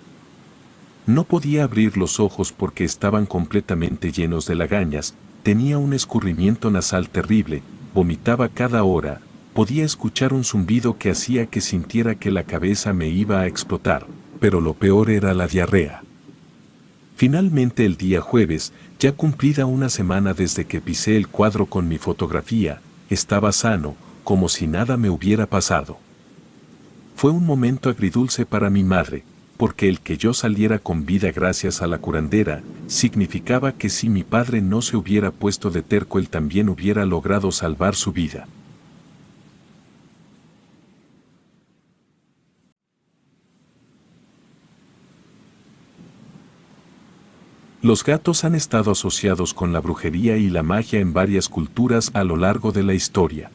No podía abrir los ojos porque estaban completamente llenos de lagañas, tenía un escurrimiento nasal terrible, vomitaba cada hora, podía escuchar un zumbido que hacía que sintiera que la cabeza me iba a explotar, pero lo peor era la diarrea. Finalmente el día jueves, ya cumplida una semana desde que pisé el cuadro con mi fotografía, estaba sano, como si nada me hubiera pasado. Fue un momento agridulce para mi madre, porque el que yo saliera con vida gracias a la curandera, significaba que si mi padre no se hubiera puesto de terco él también hubiera logrado salvar su vida. Los gatos han estado asociados con la brujería y la magia en varias culturas a lo largo de la historia.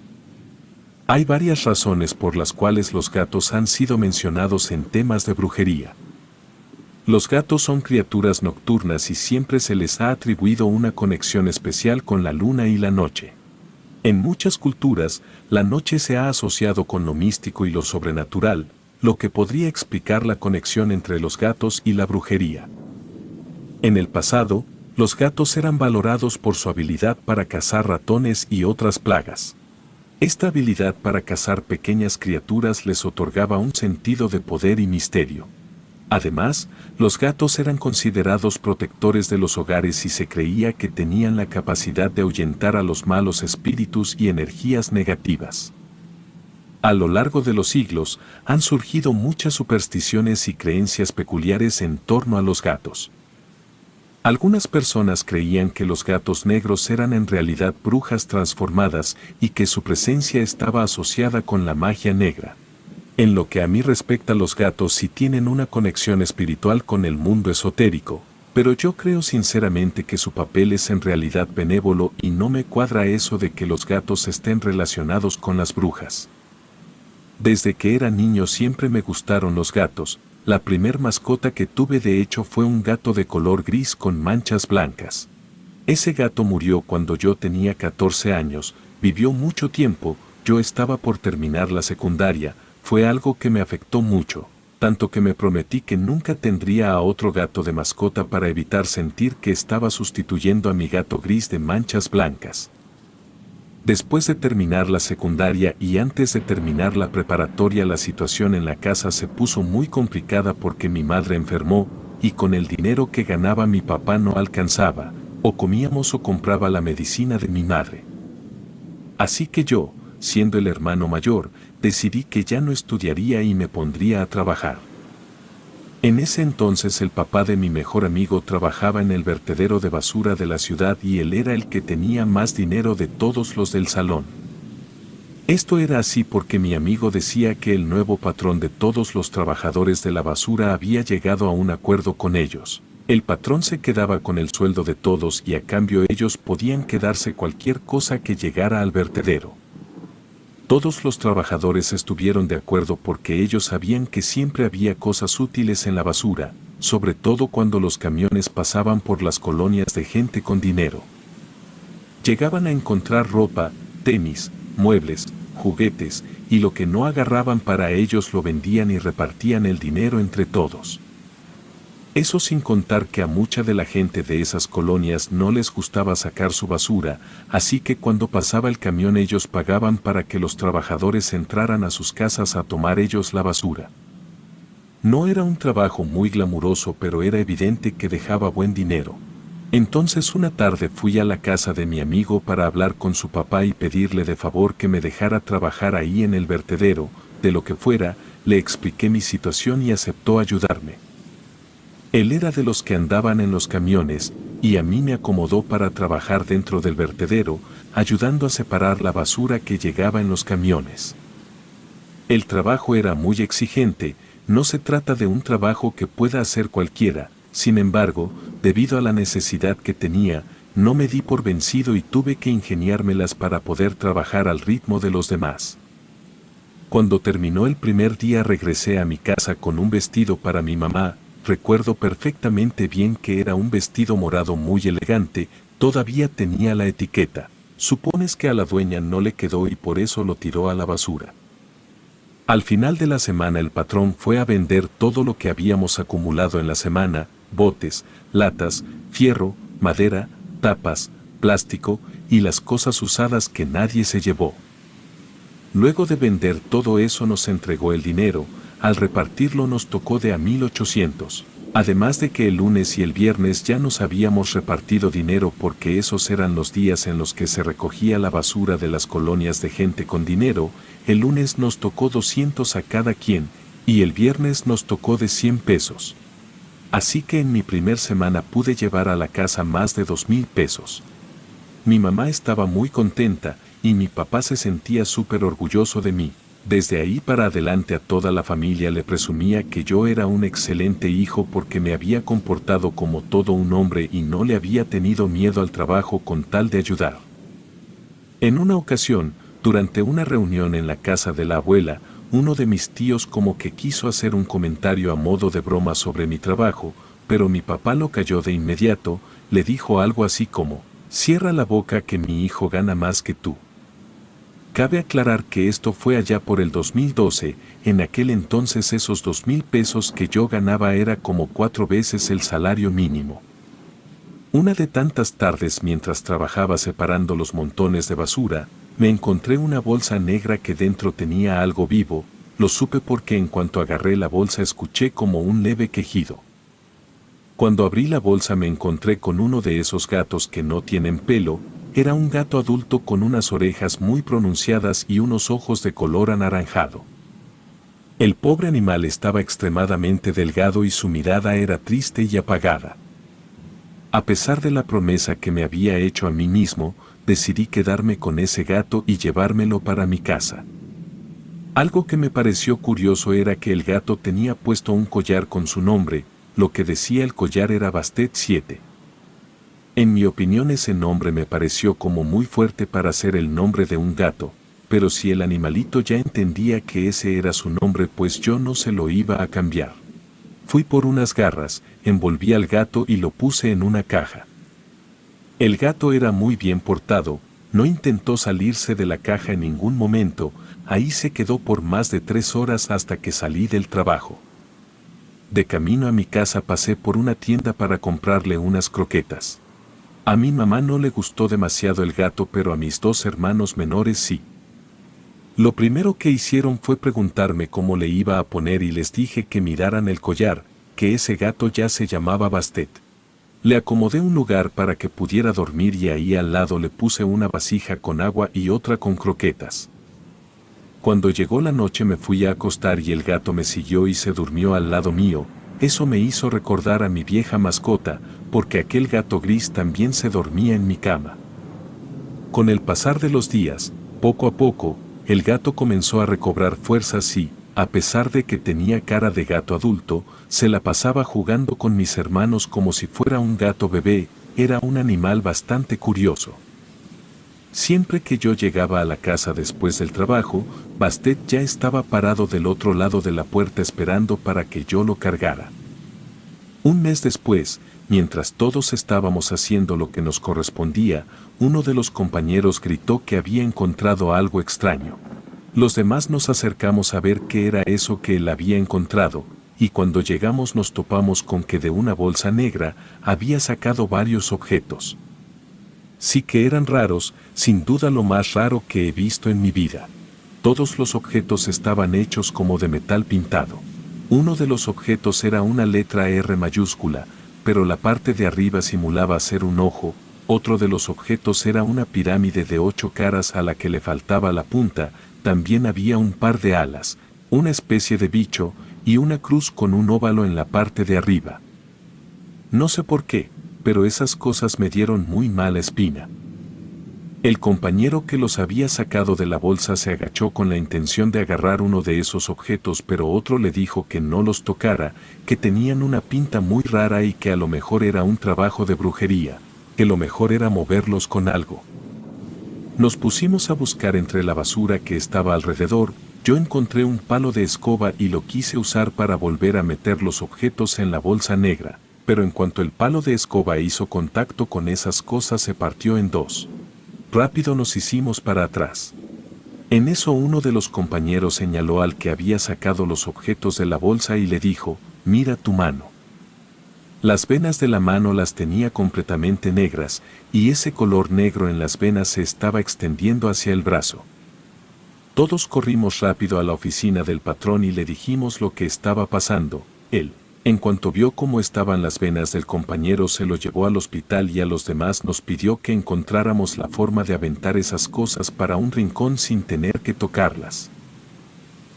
Hay varias razones por las cuales los gatos han sido mencionados en temas de brujería. Los gatos son criaturas nocturnas y siempre se les ha atribuido una conexión especial con la luna y la noche. En muchas culturas, la noche se ha asociado con lo místico y lo sobrenatural, lo que podría explicar la conexión entre los gatos y la brujería. En el pasado, los gatos eran valorados por su habilidad para cazar ratones y otras plagas. Esta habilidad para cazar pequeñas criaturas les otorgaba un sentido de poder y misterio. Además, los gatos eran considerados protectores de los hogares y se creía que tenían la capacidad de ahuyentar a los malos espíritus y energías negativas. A lo largo de los siglos, han surgido muchas supersticiones y creencias peculiares en torno a los gatos. Algunas personas creían que los gatos negros eran en realidad brujas transformadas y que su presencia estaba asociada con la magia negra. En lo que a mí respecta, los gatos sí tienen una conexión espiritual con el mundo esotérico, pero yo creo sinceramente que su papel es en realidad benévolo y no me cuadra eso de que los gatos estén relacionados con las brujas. Desde que era niño siempre me gustaron los gatos. La primer mascota que tuve de hecho fue un gato de color gris con manchas blancas. Ese gato murió cuando yo tenía 14 años, vivió mucho tiempo, yo estaba por terminar la secundaria, fue algo que me afectó mucho, tanto que me prometí que nunca tendría a otro gato de mascota para evitar sentir que estaba sustituyendo a mi gato gris de manchas blancas. Después de terminar la secundaria y antes de terminar la preparatoria, la situación en la casa se puso muy complicada porque mi madre enfermó y con el dinero que ganaba mi papá no alcanzaba, o comíamos o compraba la medicina de mi madre. Así que yo, siendo el hermano mayor, decidí que ya no estudiaría y me pondría a trabajar. En ese entonces el papá de mi mejor amigo trabajaba en el vertedero de basura de la ciudad y él era el que tenía más dinero de todos los del salón. Esto era así porque mi amigo decía que el nuevo patrón de todos los trabajadores de la basura había llegado a un acuerdo con ellos. El patrón se quedaba con el sueldo de todos y a cambio ellos podían quedarse cualquier cosa que llegara al vertedero. Todos los trabajadores estuvieron de acuerdo porque ellos sabían que siempre había cosas útiles en la basura, sobre todo cuando los camiones pasaban por las colonias de gente con dinero. Llegaban a encontrar ropa, tenis, muebles, juguetes, y lo que no agarraban para ellos lo vendían y repartían el dinero entre todos. Eso sin contar que a mucha de la gente de esas colonias no les gustaba sacar su basura, así que cuando pasaba el camión ellos pagaban para que los trabajadores entraran a sus casas a tomar ellos la basura. No era un trabajo muy glamuroso, pero era evidente que dejaba buen dinero. Entonces una tarde fui a la casa de mi amigo para hablar con su papá y pedirle de favor que me dejara trabajar ahí en el vertedero, de lo que fuera, le expliqué mi situación y aceptó ayudarme. Él era de los que andaban en los camiones, y a mí me acomodó para trabajar dentro del vertedero, ayudando a separar la basura que llegaba en los camiones. El trabajo era muy exigente, no se trata de un trabajo que pueda hacer cualquiera, sin embargo, debido a la necesidad que tenía, no me di por vencido y tuve que ingeniármelas para poder trabajar al ritmo de los demás. Cuando terminó el primer día regresé a mi casa con un vestido para mi mamá. Recuerdo perfectamente bien que era un vestido morado muy elegante, todavía tenía la etiqueta. Supones que a la dueña no le quedó y por eso lo tiró a la basura. Al final de la semana el patrón fue a vender todo lo que habíamos acumulado en la semana, botes, latas, fierro, madera, tapas, plástico y las cosas usadas que nadie se llevó. Luego de vender todo eso nos entregó el dinero. Al repartirlo nos tocó de a 1,800. Además de que el lunes y el viernes ya nos habíamos repartido dinero porque esos eran los días en los que se recogía la basura de las colonias de gente con dinero, el lunes nos tocó 200 a cada quien, y el viernes nos tocó de 100 pesos. Así que en mi primer semana pude llevar a la casa más de 2,000 pesos. Mi mamá estaba muy contenta, y mi papá se sentía súper orgulloso de mí. Desde ahí para adelante a toda la familia le presumía que yo era un excelente hijo porque me había comportado como todo un hombre y no le había tenido miedo al trabajo con tal de ayudar. En una ocasión, durante una reunión en la casa de la abuela, uno de mis tíos como que quiso hacer un comentario a modo de broma sobre mi trabajo, pero mi papá lo calló de inmediato, le dijo algo así como, «Cierra la boca que mi hijo gana más que tú». Cabe aclarar que esto fue allá por el 2012, en aquel entonces esos 2,000 pesos que yo ganaba era como 4 veces el salario mínimo. Una de tantas tardes mientras trabajaba separando los montones de basura, me encontré una bolsa negra que dentro tenía algo vivo, lo supe porque en cuanto agarré la bolsa escuché como un leve quejido. Cuando abrí la bolsa me encontré con uno de esos gatos que no tienen pelo, era un gato adulto con unas orejas muy pronunciadas y unos ojos de color anaranjado. El pobre animal estaba extremadamente delgado y su mirada era triste y apagada. A pesar de la promesa que me había hecho a mí mismo, decidí quedarme con ese gato y llevármelo para mi casa. Algo que me pareció curioso era que el gato tenía puesto un collar con su nombre, lo que decía el collar era Bastet 7. En mi opinión ese nombre me pareció como muy fuerte para ser el nombre de un gato, pero si el animalito ya entendía que ese era su nombre pues yo no se lo iba a cambiar. Fui por unas garras, envolví al gato y lo puse en una caja. El gato era muy bien portado, no intentó salirse de la caja en ningún momento, ahí se quedó por más de 3 horas hasta que salí del trabajo. De camino a mi casa pasé por una tienda para comprarle unas croquetas. A mi mamá no le gustó demasiado el gato, pero a mis 2 hermanos menores sí. Lo primero que hicieron fue preguntarme cómo le iba a poner y les dije que miraran el collar, que ese gato ya se llamaba Bastet. Le acomodé un lugar para que pudiera dormir y ahí al lado le puse una vasija con agua y otra con croquetas. Cuando llegó la noche me fui a acostar y el gato me siguió y se durmió al lado mío. Eso me hizo recordar a mi vieja mascota, porque aquel gato gris también se dormía en mi cama. Con el pasar de los días, poco a poco, el gato comenzó a recobrar fuerzas y, a pesar de que tenía cara de gato adulto, se la pasaba jugando con mis hermanos como si fuera un gato bebé, era un animal bastante curioso. Siempre que yo llegaba a la casa después del trabajo, Bastet ya estaba parado del otro lado de la puerta esperando para que yo lo cargara. Un mes después, mientras todos estábamos haciendo lo que nos correspondía, uno de los compañeros gritó que había encontrado algo extraño. Los demás nos acercamos a ver qué era eso que él había encontrado, y cuando llegamos nos topamos con que de una bolsa negra había sacado varios objetos. Sí que eran raros, sin duda lo más raro que he visto en mi vida. Todos los objetos estaban hechos como de metal pintado. Uno de los objetos era una letra R mayúscula, pero la parte de arriba simulaba ser un ojo. Otro de los objetos era una pirámide de 8 caras a la que le faltaba la punta. También había un par de alas, una especie de bicho, y una cruz con un óvalo en la parte de arriba. No sé por qué, pero esas cosas me dieron muy mala espina. El compañero que los había sacado de la bolsa se agachó con la intención de agarrar uno de esos objetos, pero otro le dijo que no los tocara, que tenían una pinta muy rara y que a lo mejor era un trabajo de brujería, que lo mejor era moverlos con algo. Nos pusimos a buscar entre la basura que estaba alrededor. Yo encontré un palo de escoba y lo quise usar para volver a meter los objetos en la bolsa negra, pero en cuanto el palo de escoba hizo contacto con esas cosas se partió en 2. Rápido nos hicimos para atrás. En eso uno de los compañeros señaló al que había sacado los objetos de la bolsa y le dijo, «Mira tu mano». Las venas de la mano las tenía completamente negras, y ese color negro en las venas se estaba extendiendo hacia el brazo. Todos corrimos rápido a la oficina del patrón y le dijimos lo que estaba pasando. Él En cuanto vio cómo estaban las venas del compañero, se lo llevó al hospital y a los demás nos pidió que encontráramos la forma de aventar esas cosas para un rincón sin tener que tocarlas.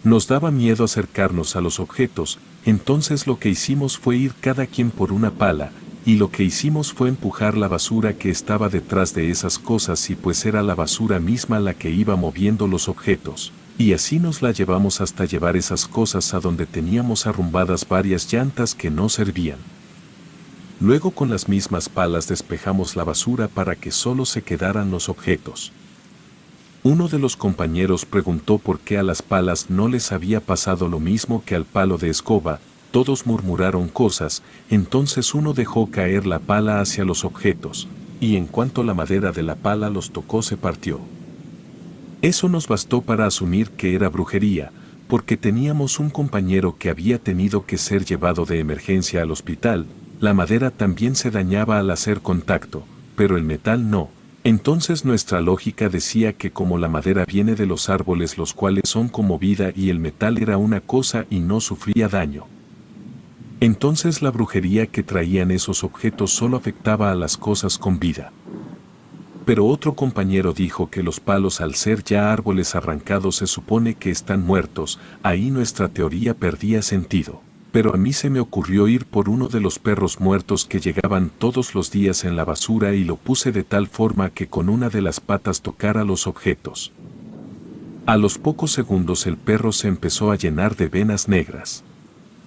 Nos daba miedo acercarnos a los objetos, entonces lo que hicimos fue ir cada quien por una pala, y lo que hicimos fue empujar la basura que estaba detrás de esas cosas y pues era la basura misma la que iba moviendo los objetos. Y así nos la llevamos hasta llevar esas cosas a donde teníamos arrumbadas varias llantas que no servían. Luego con las mismas palas despejamos la basura para que solo se quedaran los objetos. Uno de los compañeros preguntó por qué a las palas no les había pasado lo mismo que al palo de escoba. Todos murmuraron cosas, entonces uno dejó caer la pala hacia los objetos, y en cuanto la madera de la pala los tocó se partió. Eso nos bastó para asumir que era brujería, porque teníamos un compañero que había tenido que ser llevado de emergencia al hospital. La madera también se dañaba al hacer contacto, pero el metal no. Entonces nuestra lógica decía que como la madera viene de los árboles los cuales son como vida y el metal era una cosa y no sufría daño, entonces la brujería que traían esos objetos solo afectaba a las cosas con vida. Pero otro compañero dijo que los palos al ser ya árboles arrancados se supone que están muertos, ahí nuestra teoría perdía sentido. Pero a mí se me ocurrió ir por uno de los perros muertos que llegaban todos los días en la basura y lo puse de tal forma que con una de las patas tocara los objetos. A los pocos segundos el perro se empezó a llenar de venas negras.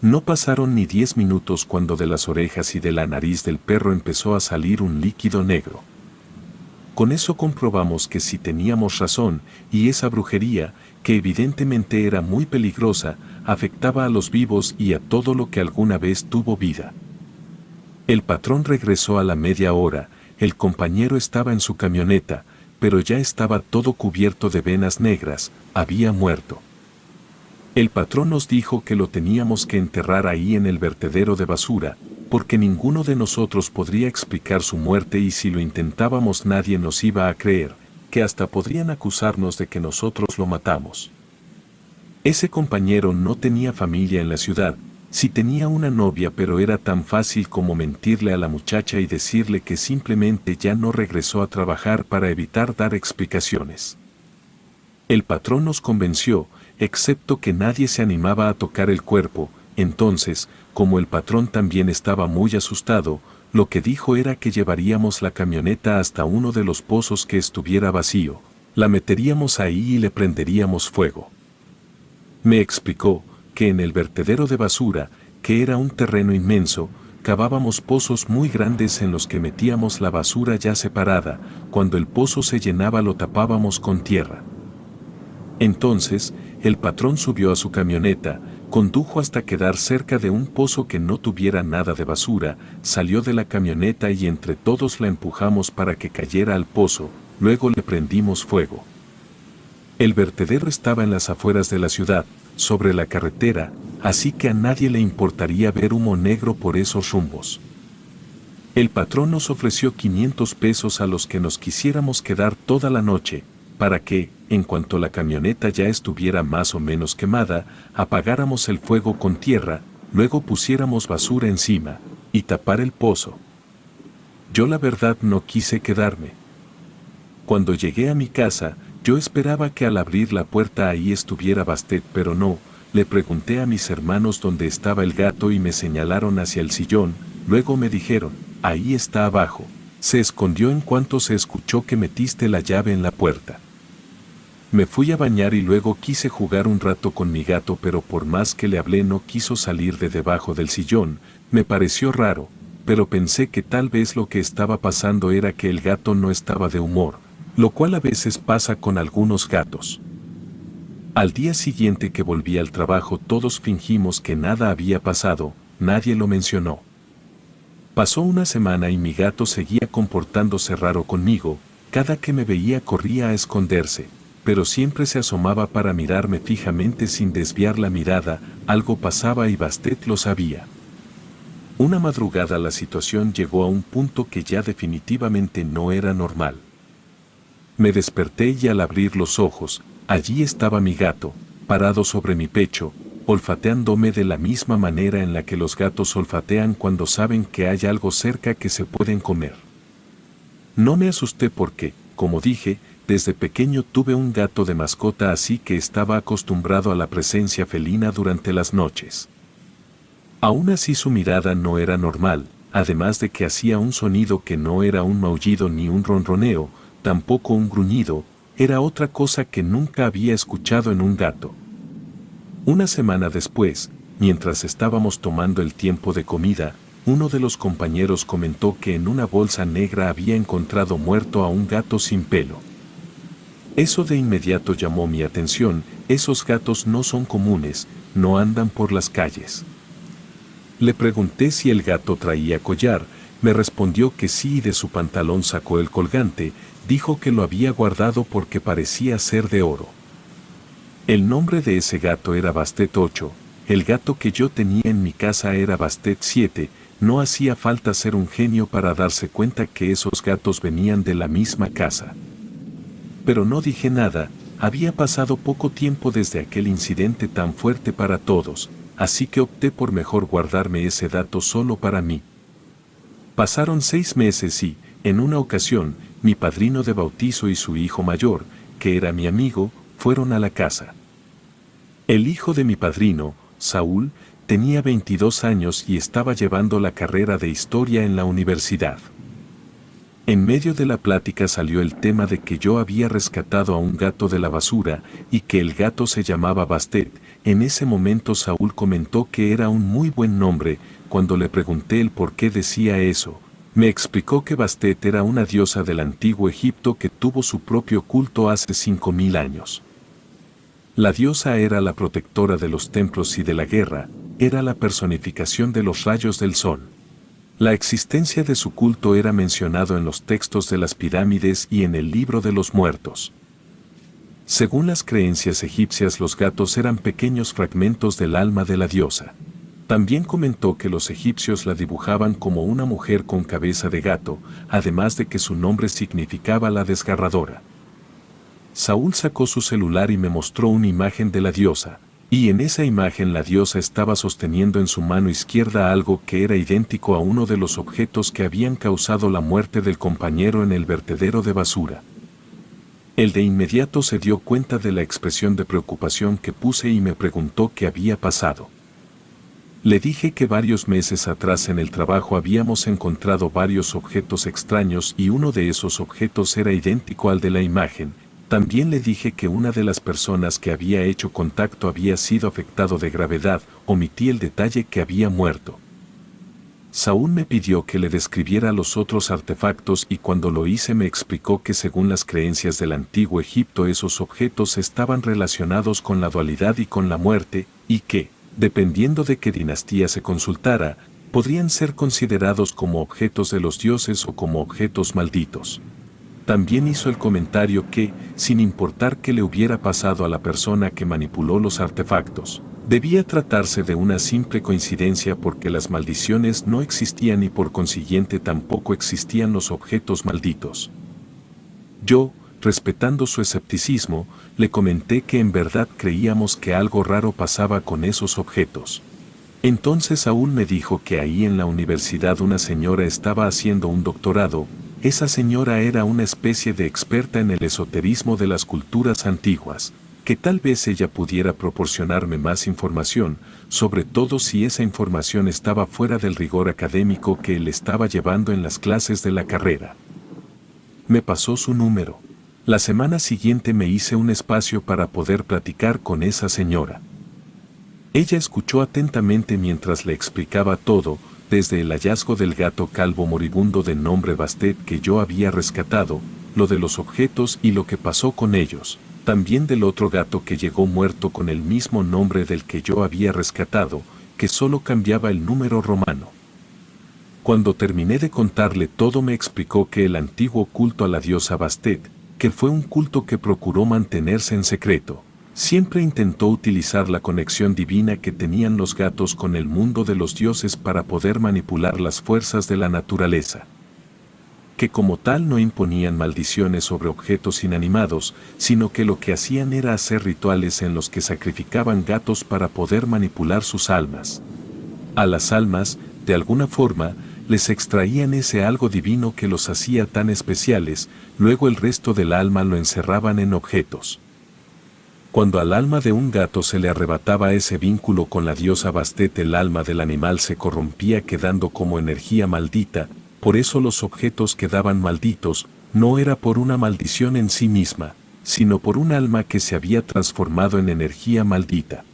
No pasaron ni 10 minutos cuando de las orejas y de la nariz del perro empezó a salir un líquido negro. Con eso comprobamos que sí teníamos razón, y esa brujería, que evidentemente era muy peligrosa, afectaba a los vivos y a todo lo que alguna vez tuvo vida. El patrón regresó a la media hora, el compañero estaba en su camioneta, pero ya estaba todo cubierto de venas negras, había muerto. El patrón nos dijo que lo teníamos que enterrar ahí en el vertedero de basura, porque ninguno de nosotros podría explicar su muerte y si lo intentábamos nadie nos iba a creer, que hasta podrían acusarnos de que nosotros lo matamos. Ese compañero no tenía familia en la ciudad, sí tenía una novia, pero era tan fácil como mentirle a la muchacha y decirle que simplemente ya no regresó a trabajar para evitar dar explicaciones. El patrón nos convenció, excepto que nadie se animaba a tocar el cuerpo. Entonces, como el patrón también estaba muy asustado, lo que dijo era que llevaríamos la camioneta hasta uno de los pozos que estuviera vacío, la meteríamos ahí y le prenderíamos fuego. Me explicó que en el vertedero de basura, que era un terreno inmenso, cavábamos pozos muy grandes en los que metíamos la basura ya separada. Cuando el pozo se llenaba lo tapábamos con tierra. Entonces, el patrón subió a su camioneta, condujo hasta quedar cerca de un pozo que no tuviera nada de basura, salió de la camioneta y entre todos la empujamos para que cayera al pozo, luego le prendimos fuego. El vertedero estaba en las afueras de la ciudad, sobre la carretera, así que a nadie le importaría ver humo negro por esos rumbos. El patrón nos ofreció 500 pesos a los que nos quisiéramos quedar toda la noche, para que, en cuanto la camioneta ya estuviera más o menos quemada, apagáramos el fuego con tierra, luego pusiéramos basura encima, y tapar el pozo. Yo la verdad no quise quedarme. Cuando llegué a mi casa, yo esperaba que al abrir la puerta ahí estuviera Bastet, pero no. Le pregunté a mis hermanos dónde estaba el gato y me señalaron hacia el sillón, luego me dijeron, ahí está abajo. Se escondió en cuanto se escuchó que metiste la llave en la puerta. Me fui a bañar y luego quise jugar un rato con mi gato, pero por más que le hablé no quiso salir de debajo del sillón. Me pareció raro, pero pensé que tal vez lo que estaba pasando era que el gato no estaba de humor, lo cual a veces pasa con algunos gatos. Al día siguiente que volví al trabajo todos fingimos que nada había pasado, nadie lo mencionó. Pasó una semana y mi gato seguía comportándose raro conmigo, cada que me veía corría a esconderse, pero siempre se asomaba para mirarme fijamente sin desviar la mirada. Algo pasaba y Bastet lo sabía. Una madrugada la situación llegó a un punto que ya definitivamente no era normal. Me desperté y al abrir los ojos, allí estaba mi gato, parado sobre mi pecho, olfateándome de la misma manera en la que los gatos olfatean cuando saben que hay algo cerca que se pueden comer. No me asusté porque, como dije, desde pequeño tuve un gato de mascota, así que estaba acostumbrado a la presencia felina durante las noches. Aún así su mirada no era normal, además de que hacía un sonido que no era un maullido ni un ronroneo, tampoco un gruñido, era otra cosa que nunca había escuchado en un gato. Una semana después, mientras estábamos tomando el tiempo de comida, uno de los compañeros comentó que en una bolsa negra había encontrado muerto a un gato sin pelo. Eso de inmediato llamó mi atención, esos gatos no son comunes, no andan por las calles. Le pregunté si el gato traía collar, me respondió que sí y de su pantalón sacó el colgante, dijo que lo había guardado porque parecía ser de oro. El nombre de ese gato era Bastet 8, el gato que yo tenía en mi casa era Bastet 7, no hacía falta ser un genio para darse cuenta que esos gatos venían de la misma casa. Pero no dije nada, había pasado poco tiempo desde aquel incidente tan fuerte para todos, así que opté por mejor guardarme ese dato solo para mí. Pasaron 6 meses y, en una ocasión, mi padrino de bautizo y su hijo mayor, que era mi amigo, fueron a la casa. El hijo de mi padrino, Saúl, tenía 22 años y estaba llevando la carrera de historia en la universidad. En medio de la plática salió el tema de que yo había rescatado a un gato de la basura y que el gato se llamaba Bastet. En ese momento Saúl comentó que era un muy buen nombre. Cuando le pregunté el por qué decía eso, me explicó que Bastet era una diosa del antiguo Egipto que tuvo su propio culto hace 5000 años. La diosa era la protectora de los templos y de la guerra, era la personificación de los rayos del sol. La existencia de su culto era mencionado en los textos de las pirámides y en el libro de los muertos. Según las creencias egipcias, los gatos eran pequeños fragmentos del alma de la diosa. También comentó que los egipcios la dibujaban como una mujer con cabeza de gato, además de que su nombre significaba la desgarradora. Saúl sacó su celular y me mostró una imagen de la diosa, y en esa imagen la diosa estaba sosteniendo en su mano izquierda algo que era idéntico a uno de los objetos que habían causado la muerte del compañero en el vertedero de basura. Él de inmediato se dio cuenta de la expresión de preocupación que puse y me preguntó qué había pasado. Le dije que varios meses atrás en el trabajo habíamos encontrado varios objetos extraños y uno de esos objetos era idéntico al de la imagen. También le dije que una de las personas que había hecho contacto había sido afectado de gravedad, omití el detalle que había muerto. Saúl me pidió que le describiera los otros artefactos y cuando lo hice me explicó que según las creencias del antiguo Egipto esos objetos estaban relacionados con la dualidad y con la muerte, y que, dependiendo de qué dinastía se consultara, podrían ser considerados como objetos de los dioses o como objetos malditos. También hizo el comentario que, sin importar qué le hubiera pasado a la persona que manipuló los artefactos, debía tratarse de una simple coincidencia porque las maldiciones no existían y por consiguiente tampoco existían los objetos malditos. Yo, respetando su escepticismo, le comenté que en verdad creíamos que algo raro pasaba con esos objetos. Entonces Saúl me dijo que ahí en la universidad una señora estaba haciendo un doctorado. Esa señora era una especie de experta en el esoterismo de las culturas antiguas, que tal vez ella pudiera proporcionarme más información, sobre todo si esa información estaba fuera del rigor académico que él estaba llevando en las clases de la carrera. Me pasó su número. La semana siguiente me hice un espacio para poder platicar con esa señora. Ella escuchó atentamente mientras le explicaba todo, desde el hallazgo del gato calvo moribundo de nombre Bastet que yo había rescatado, lo de los objetos y lo que pasó con ellos, también del otro gato que llegó muerto con el mismo nombre del que yo había rescatado, que solo cambiaba el número romano. Cuando terminé de contarle todo me explicó que el antiguo culto a la diosa Bastet, que fue un culto que procuró mantenerse en secreto, siempre intentó utilizar la conexión divina que tenían los gatos con el mundo de los dioses para poder manipular las fuerzas de la naturaleza. que como tal no imponían maldiciones sobre objetos inanimados, sino que lo que hacían era hacer rituales en los que sacrificaban gatos para poder manipular sus almas. A las almas, de alguna forma, les extraían ese algo divino que los hacía tan especiales, luego el resto del alma lo encerraban en objetos. Cuando al alma de un gato se le arrebataba ese vínculo con la diosa Bastet, el alma del animal se corrompía quedando como energía maldita, por eso los objetos quedaban malditos, no era por una maldición en sí misma, sino por un alma que se había transformado en energía maldita.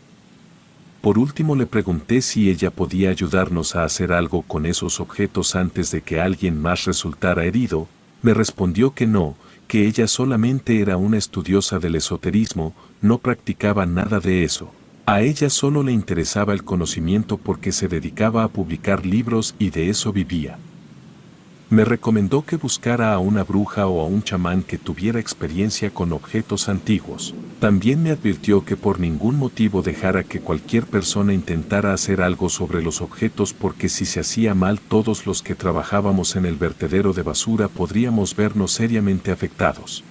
Por último le pregunté si ella podía ayudarnos a hacer algo con esos objetos antes de que alguien más resultara herido. Me respondió que no, que ella solamente era una estudiosa del esoterismo, no practicaba nada de eso. A ella solo le interesaba el conocimiento porque se dedicaba a publicar libros y de eso vivía. Me recomendó que buscara a una bruja o a un chamán que tuviera experiencia con objetos antiguos. También me advirtió que por ningún motivo dejara que cualquier persona intentara hacer algo sobre los objetos porque si se hacía mal todos los que trabajábamos en el vertedero de basura podríamos vernos seriamente afectados.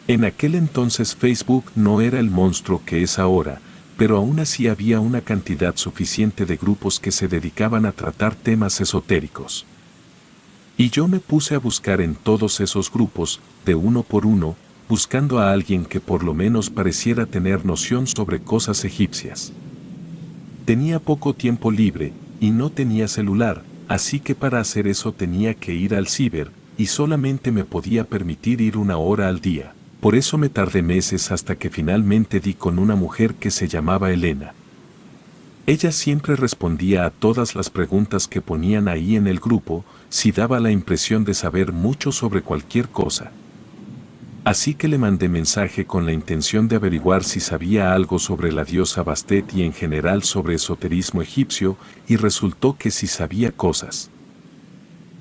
En aquel entonces Facebook no era el monstruo que es ahora, pero aún así había una cantidad suficiente de grupos que se dedicaban a tratar temas esotéricos. Y yo me puse a buscar en todos esos grupos, de uno por uno, buscando a alguien que por lo menos pareciera tener noción sobre cosas egipcias. Tenía poco tiempo libre, y no tenía celular, así que para hacer eso tenía que ir al ciber, y solamente me podía permitir ir 1 hora al día. Por eso me tardé meses hasta que finalmente di con una mujer que se llamaba Elena. Ella siempre respondía a todas las preguntas que ponían ahí en el grupo, si daba la impresión de saber mucho sobre cualquier cosa. Así que le mandé mensaje con la intención de averiguar si sabía algo sobre la diosa Bastet y en general sobre esoterismo egipcio, y resultó que sí sabía cosas.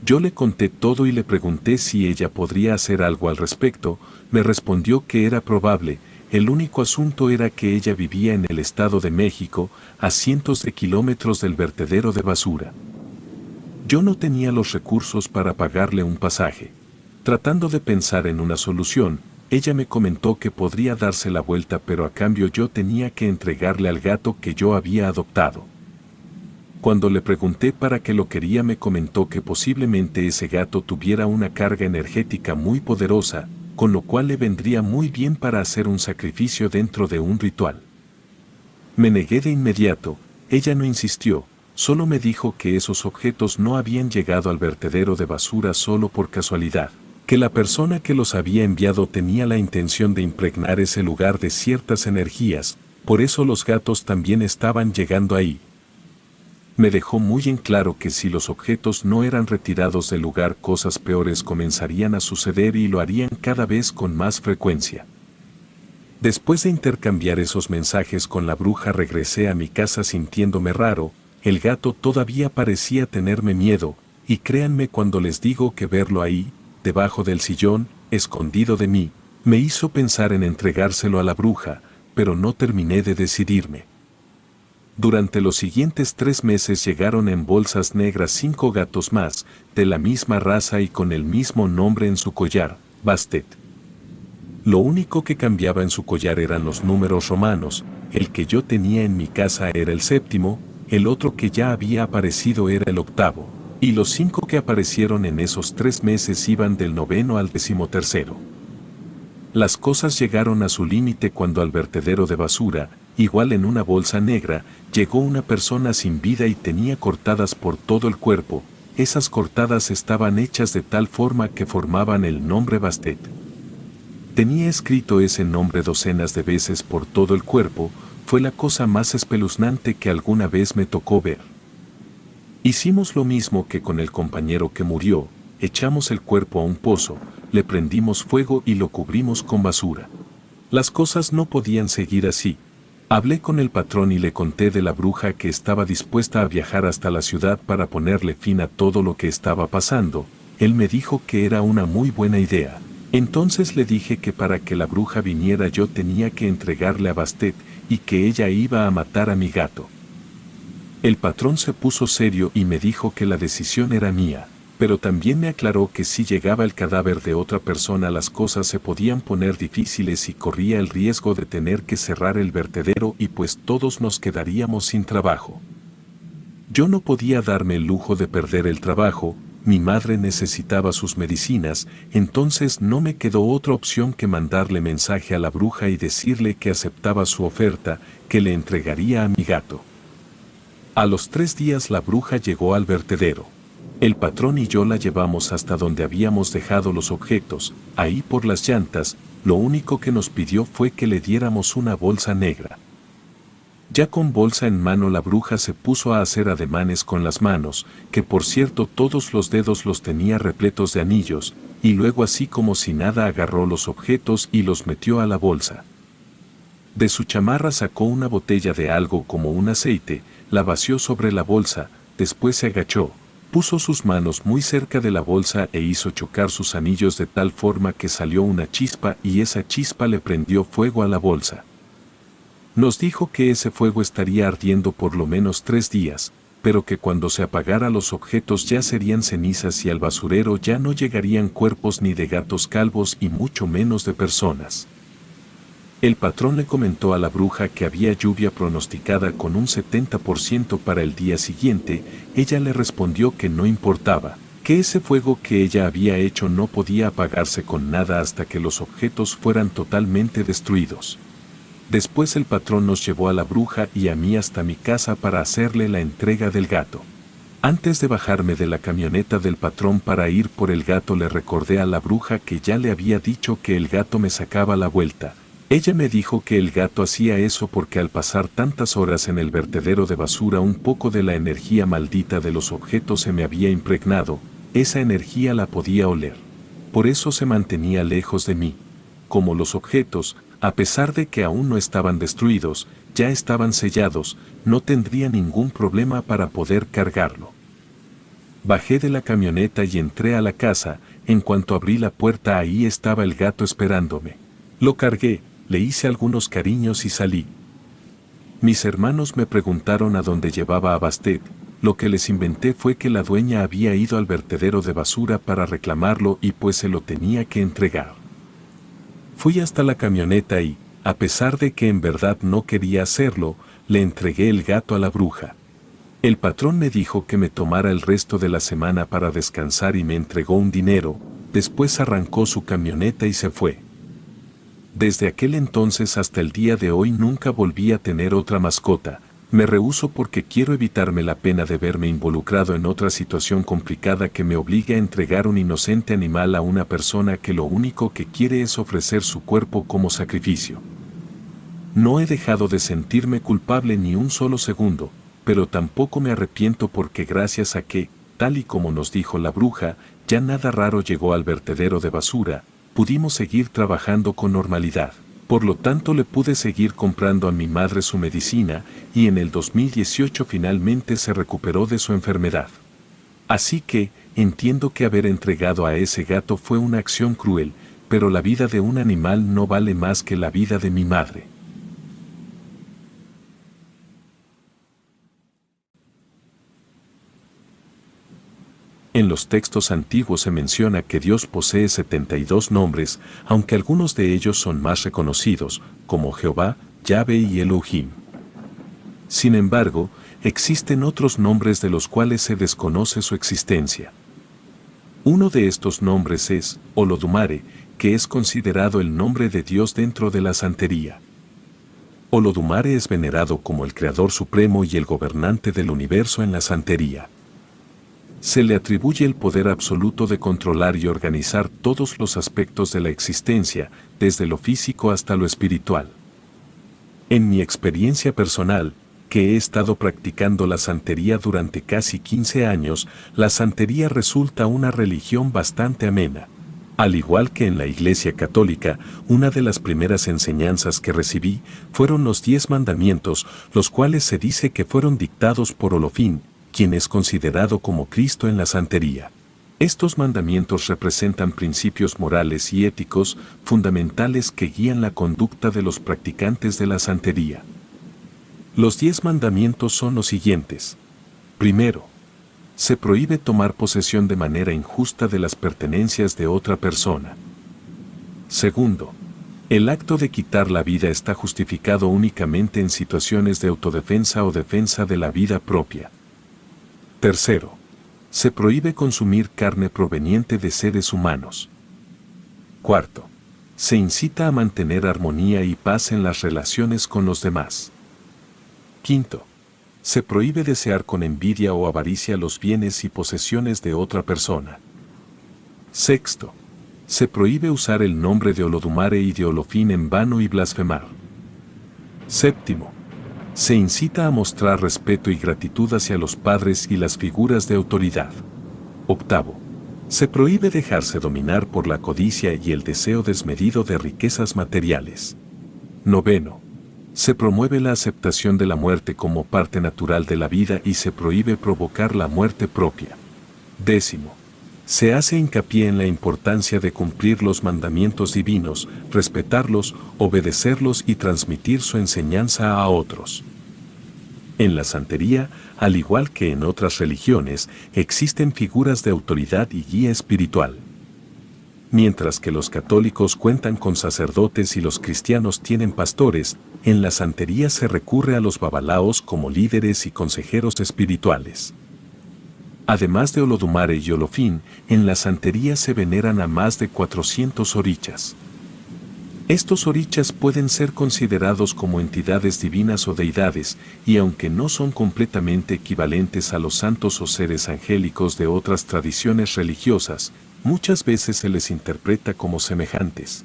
Yo le conté todo y le pregunté si ella podría hacer algo al respecto, me respondió que era probable. El único asunto era que ella vivía en el Estado de México, a cientos de kilómetros del vertedero de basura. Yo no tenía los recursos para pagarle un pasaje. Tratando de pensar en una solución, ella me comentó que podría darse la vuelta, pero a cambio yo tenía que entregarle al gato que yo había adoptado. Cuando le pregunté para qué lo quería, me comentó que posiblemente ese gato tuviera una carga energética muy poderosa, con lo cual le vendría muy bien para hacer un sacrificio dentro de un ritual. Me negué de inmediato, ella no insistió, solo me dijo que esos objetos no habían llegado al vertedero de basura solo por casualidad, que la persona que los había enviado tenía la intención de impregnar ese lugar de ciertas energías, por eso los gatos también estaban llegando ahí. Me dejó muy en claro que si los objetos no eran retirados del lugar, cosas peores comenzarían a suceder y lo harían cada vez con más frecuencia. Después de intercambiar esos mensajes con la bruja, regresé a mi casa sintiéndome raro. El gato todavía parecía tenerme miedo, y créanme cuando les digo que verlo ahí, debajo del sillón, escondido de mí, me hizo pensar en entregárselo a la bruja, pero no terminé de decidirme. Durante los siguientes 3 meses llegaron en bolsas negras 5 gatos más, de la misma raza y con el mismo nombre en su collar, Bastet. Lo único que cambiaba en su collar eran los números romanos, el que yo tenía en mi casa era el 7º, el otro que ya había aparecido era el 8º, y los 5 que aparecieron en esos 3 meses iban del 9º al 13º. Las cosas llegaron a su límite cuando al vertedero de basura, igual en una bolsa negra, llegó una persona sin vida y tenía cortadas por todo el cuerpo. Esas cortadas estaban hechas de tal forma que formaban el nombre Bastet. Tenía escrito ese nombre docenas de veces por todo el cuerpo. Fue la cosa más espeluznante que alguna vez me tocó ver. Hicimos lo mismo que con el compañero que murió, echamos el cuerpo a un pozo, le prendimos fuego y lo cubrimos con basura. Las cosas no podían seguir así. Hablé con el patrón y le conté de la bruja que estaba dispuesta a viajar hasta la ciudad para ponerle fin a todo lo que estaba pasando. Él me dijo que era una muy buena idea. Entonces le dije que para que la bruja viniera yo tenía que entregarle a Bastet y que ella iba a matar a mi gato. El patrón se puso serio y me dijo que la decisión era mía. pero también me aclaró que si llegaba el cadáver de otra persona las cosas se podían poner difíciles y corría el riesgo de tener que cerrar el vertedero y pues todos nos quedaríamos sin trabajo. Yo no podía darme el lujo de perder el trabajo, mi madre necesitaba sus medicinas, entonces no me quedó otra opción que mandarle mensaje a la bruja y decirle que aceptaba su oferta, que le entregaría a mi gato. A los 3 días la bruja llegó al vertedero. El patrón y yo la llevamos hasta donde habíamos dejado los objetos, ahí por las llantas, lo único que nos pidió fue que le diéramos una bolsa negra. Ya con bolsa en mano la bruja se puso a hacer ademanes con las manos, que por cierto todos los dedos los tenía repletos de anillos, y luego así como si nada agarró los objetos y los metió a la bolsa. De su chamarra sacó una botella de algo como un aceite, la vació sobre la bolsa, después se agachó, puso sus manos muy cerca de la bolsa e hizo chocar sus anillos de tal forma que salió una chispa y esa chispa le prendió fuego a la bolsa. Nos dijo que ese fuego estaría ardiendo por lo menos 3 días, pero que cuando se apagara los objetos ya serían cenizas y al basurero ya no llegarían cuerpos ni de gatos calvos y mucho menos de personas. El patrón le comentó a la bruja que había lluvia pronosticada con un 70% para el día siguiente, ella le respondió que no importaba, que ese fuego que ella había hecho no podía apagarse con nada hasta que los objetos fueran totalmente destruidos. Después el patrón nos llevó a la bruja y a mí hasta mi casa para hacerle la entrega del gato. Antes de bajarme de la camioneta del patrón para ir por el gato le recordé a la bruja que ya le había dicho que el gato me sacaba la vuelta. Ella me dijo que el gato hacía eso porque al pasar tantas horas en el vertedero de basura un poco de la energía maldita de los objetos se me había impregnado, esa energía la podía oler. Por eso se mantenía lejos de mí. Como los objetos, a pesar de que aún no estaban destruidos, ya estaban sellados, no tendría ningún problema para poder cargarlo. Bajé de la camioneta y entré a la casa, en cuanto abrí la puerta ahí estaba el gato esperándome. Lo cargué, le hice algunos cariños y salí. Mis hermanos me preguntaron a dónde llevaba a Bastet, lo que les inventé fue que la dueña había ido al vertedero de basura para reclamarlo y pues se lo tenía que entregar. Fui hasta la camioneta y, a pesar de que en verdad no quería hacerlo, le entregué el gato a la bruja. El patrón me dijo que me tomara el resto de la semana para descansar y me entregó un dinero, después arrancó su camioneta y se fue. Desde aquel entonces hasta el día de hoy nunca volví a tener otra mascota, me rehúso porque quiero evitarme la pena de verme involucrado en otra situación complicada que me obligue a entregar un inocente animal a una persona que lo único que quiere es ofrecer su cuerpo como sacrificio. No he dejado de sentirme culpable ni un solo segundo, pero tampoco me arrepiento porque gracias a que, tal y como nos dijo la bruja, ya nada raro llegó al vertedero de basura, pudimos seguir trabajando con normalidad. Por lo tanto le pude seguir comprando a mi madre su medicina y en el 2018 finalmente se recuperó de su enfermedad. Así que, entiendo que haber entregado a ese gato fue una acción cruel, pero la vida de un animal no vale más que la vida de mi madre. En los textos antiguos se menciona que Dios posee 72 nombres, aunque algunos de ellos son más reconocidos, como Jehová, Yahvé y Elohim. Sin embargo, existen otros nombres de los cuales se desconoce su existencia. Uno de estos nombres es Olodumare, que es considerado el nombre de Dios dentro de la santería. Olodumare es venerado como el Creador Supremo y el gobernante del universo en la santería. Se le atribuye el poder absoluto de controlar y organizar todos los aspectos de la existencia, desde lo físico hasta lo espiritual. En mi experiencia personal, que he estado practicando la santería durante casi 15 años, la santería resulta una religión bastante amena. Al igual que en la Iglesia Católica, una de las primeras enseñanzas que recibí fueron los 10 mandamientos, los cuales se dice que fueron dictados por Olofín, quien es considerado como Cristo en la santería. Estos mandamientos representan principios morales y éticos fundamentales que guían la conducta de los practicantes de la santería. Los 10 mandamientos son los siguientes. Primero, Se prohíbe tomar posesión de manera injusta de las pertenencias de otra persona. Segundo, el acto de quitar la vida está justificado únicamente en situaciones de autodefensa o defensa de la vida propia. Tercero, se prohíbe consumir carne proveniente de seres humanos. Cuarto, se incita a mantener armonía y paz en las relaciones con los demás. Quinto, se prohíbe desear con envidia o avaricia los bienes y posesiones de otra persona. Sexto, se prohíbe usar el nombre de Olodumare y de Olofín en vano y blasfemar. Séptimo, se incita a mostrar respeto y gratitud hacia los padres y las figuras de autoridad. Octavo, se prohíbe dejarse dominar por la codicia y el deseo desmedido de riquezas materiales. Noveno, se promueve la aceptación de la muerte como parte natural de la vida y se prohíbe provocar la muerte propia. Décimo, se hace hincapié en la importancia de cumplir los mandamientos divinos, respetarlos, obedecerlos y transmitir su enseñanza a otros. En la santería, al igual que en otras religiones, existen figuras de autoridad y guía espiritual. Mientras que los católicos cuentan con sacerdotes y los cristianos tienen pastores, en la santería se recurre a los babalaos como líderes y consejeros espirituales. Además de Olodumare y Olofín, en la santería se veneran a más de 400 orichas. Estos orichas pueden ser considerados como entidades divinas o deidades, y aunque no son completamente equivalentes a los santos o seres angélicos de otras tradiciones religiosas, muchas veces se les interpreta como semejantes.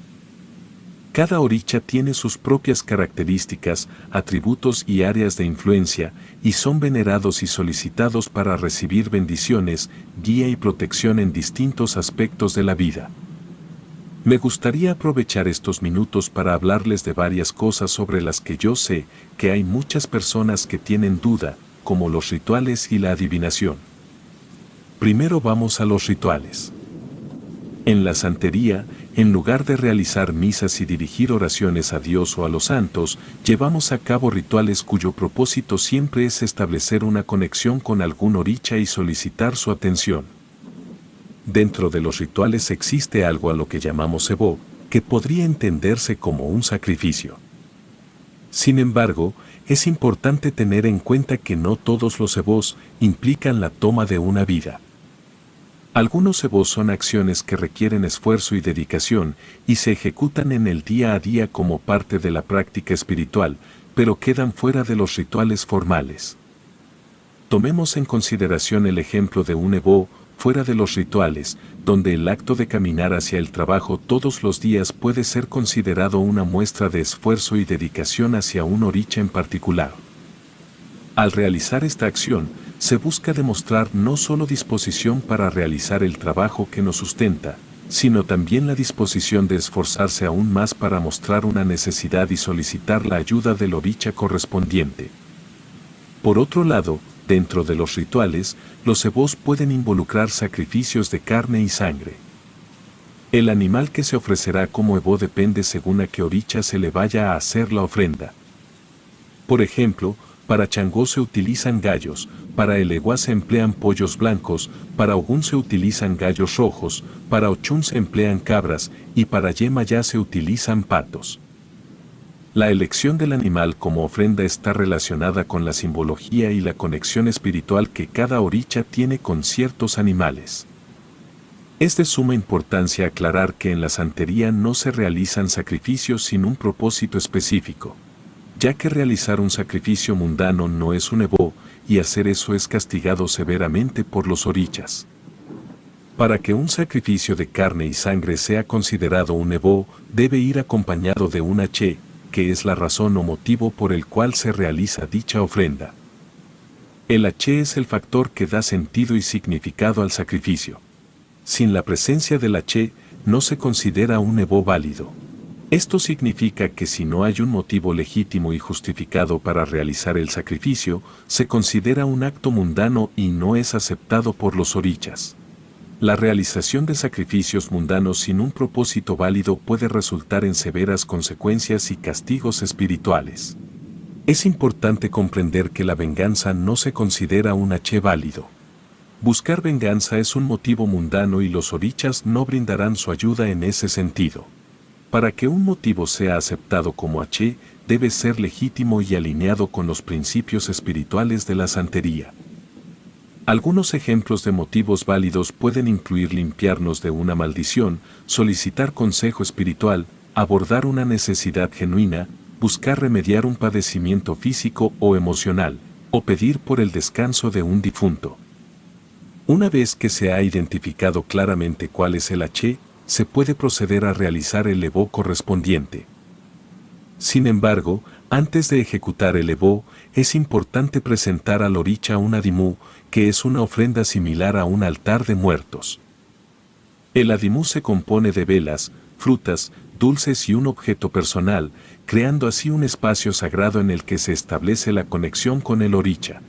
Cada oricha tiene sus propias características, atributos y áreas de influencia, y son venerados y solicitados para recibir bendiciones, guía y protección en distintos aspectos de la vida. Me gustaría aprovechar estos minutos para hablarles de varias cosas sobre las que yo sé que hay muchas personas que tienen duda, como los rituales y la adivinación. Primero vamos a los rituales. En la santería, en lugar de realizar misas y dirigir oraciones a Dios o a los santos, llevamos a cabo rituales cuyo propósito siempre es establecer una conexión con algún oricha y solicitar su atención. Dentro de los rituales existe algo a lo que llamamos cebó, que podría entenderse como un sacrificio. Sin embargo, es importante tener en cuenta que no todos los cebós implican la toma de una vida. Algunos cebós son acciones que requieren esfuerzo y dedicación y se ejecutan en el día a día como parte de la práctica espiritual, pero quedan fuera de los rituales formales. Tomemos en consideración el ejemplo de un cebó fuera de los rituales, donde el acto de caminar hacia el trabajo todos los días puede ser considerado una muestra de esfuerzo y dedicación hacia un oricha en particular. Al realizar esta acción, se busca demostrar no solo disposición para realizar el trabajo que nos sustenta, sino también la disposición de esforzarse aún más para mostrar una necesidad y solicitar la ayuda del oricha correspondiente. Por otro lado, dentro de los rituales, los cebós pueden involucrar sacrificios de carne y sangre. El animal que se ofrecerá como cebó depende según a qué oricha se le vaya a hacer la ofrenda. Por ejemplo, para Changó se utilizan gallos, para el Eguá se emplean pollos blancos, para Ogún se utilizan gallos rojos, para Ochún se emplean cabras y para Yemayá se utilizan patos. La elección del animal como ofrenda está relacionada con la simbología y la conexión espiritual que cada oricha tiene con ciertos animales. Es de suma importancia aclarar que en la santería no se realizan sacrificios sin un propósito específico, ya que realizar un sacrificio mundano no es un cebó, y hacer eso es castigado severamente por los orichas. Para que un sacrificio de carne y sangre sea considerado un cebó, debe ir acompañado de una che, que es la razón o motivo por el cual se realiza dicha ofrenda. El aché es el factor que da sentido y significado al sacrificio. Sin la presencia del aché, no se considera un cebó válido. Esto significa que si no hay un motivo legítimo y justificado para realizar el sacrificio, se considera un acto mundano y no es aceptado por los orichas. La realización de sacrificios mundanos sin un propósito válido puede resultar en severas consecuencias y castigos espirituales. Es importante comprender que la venganza no se considera un aché válido. Buscar venganza es un motivo mundano y los orichas no brindarán su ayuda en ese sentido. Para que un motivo sea aceptado como H, debe ser legítimo y alineado con los principios espirituales de la santería. Algunos ejemplos de motivos válidos pueden incluir limpiarnos de una maldición, solicitar consejo espiritual, abordar una necesidad genuina, buscar remediar un padecimiento físico o emocional, o pedir por el descanso de un difunto. Una vez que se ha identificado claramente cuál es el H, se puede proceder a realizar el Evo correspondiente. Sin embargo, antes de ejecutar el Evo, es importante presentar al oricha un adimú, que es una ofrenda similar a un altar de muertos. El adimú se compone de velas, frutas, dulces y un objeto personal, creando así un espacio sagrado en el que se establece la conexión con el oricha.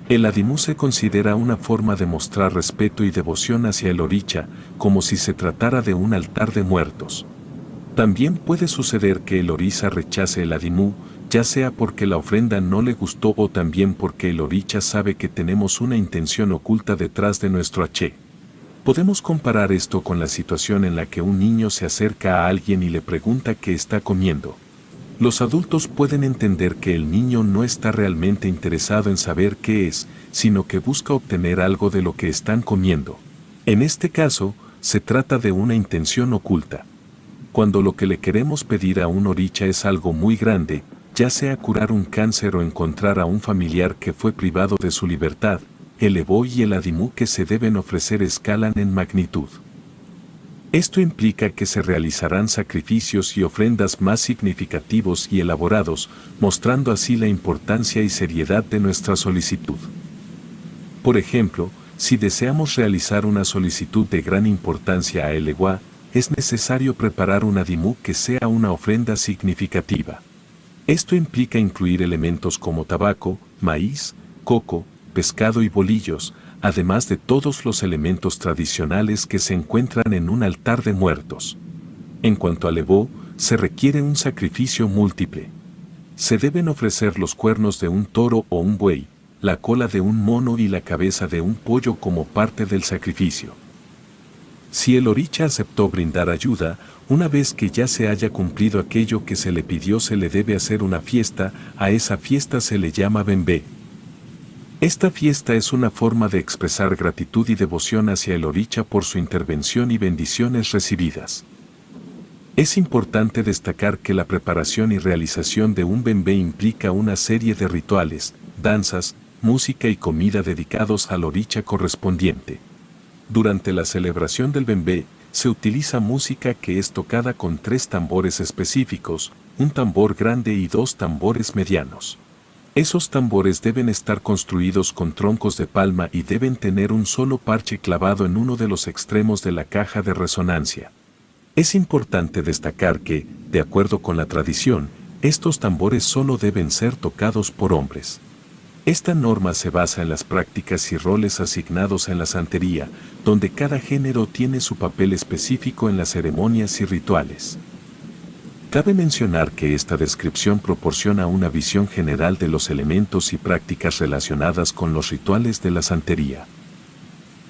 El adimú se considera una forma de mostrar respeto y devoción hacia el oricha, como si se tratara de un altar de muertos. También puede suceder que el oricha rechace el adimú, ya sea porque la ofrenda no le gustó o también porque el oricha sabe que tenemos una intención oculta detrás de nuestro H. Podemos comparar esto con la situación en la que un niño se acerca a alguien y le pregunta qué está comiendo. Los adultos pueden entender que el niño no está realmente interesado en saber qué es, sino que busca obtener algo de lo que están comiendo. En este caso, se trata de una intención oculta. Cuando lo que le queremos pedir a un oricha es algo muy grande, ya sea curar un cáncer o encontrar a un familiar que fue privado de su libertad, el Evo y el adimú que se deben ofrecer escalan en magnitud. Esto implica que se realizarán sacrificios y ofrendas más significativos y elaborados, mostrando así la importancia y seriedad de nuestra solicitud. Por ejemplo, si deseamos realizar una solicitud de gran importancia a el Ewa, es necesario preparar un adimú que sea una ofrenda significativa. Esto implica incluir elementos como tabaco, maíz, coco, pescado y bolillos, además de todos los elementos tradicionales que se encuentran en un altar de muertos. En cuanto al Evo, se requiere un sacrificio múltiple. Se deben ofrecer los cuernos de un toro o un buey, la cola de un mono y la cabeza de un pollo como parte del sacrificio. Si el oricha aceptó brindar ayuda, una vez que ya se haya cumplido aquello que se le pidió, se le debe hacer una fiesta, a esa fiesta se le llama bembé. Esta fiesta es una forma de expresar gratitud y devoción hacia el oricha por su intervención y bendiciones recibidas. Es importante destacar que la preparación y realización de un bembé implica una serie de rituales, danzas, música y comida dedicados al oricha correspondiente. Durante la celebración del bembé, se utiliza música que es tocada con 3 tambores específicos, un tambor grande y 2 tambores medianos. Esos tambores deben estar construidos con troncos de palma y deben tener un solo parche clavado en uno de los extremos de la caja de resonancia. Es importante destacar que, de acuerdo con la tradición, estos tambores solo deben ser tocados por hombres. Esta norma se basa en las prácticas y roles asignados en la santería, donde cada género tiene su papel específico en las ceremonias y rituales. Cabe mencionar que esta descripción proporciona una visión general de los elementos y prácticas relacionadas con los rituales de la santería.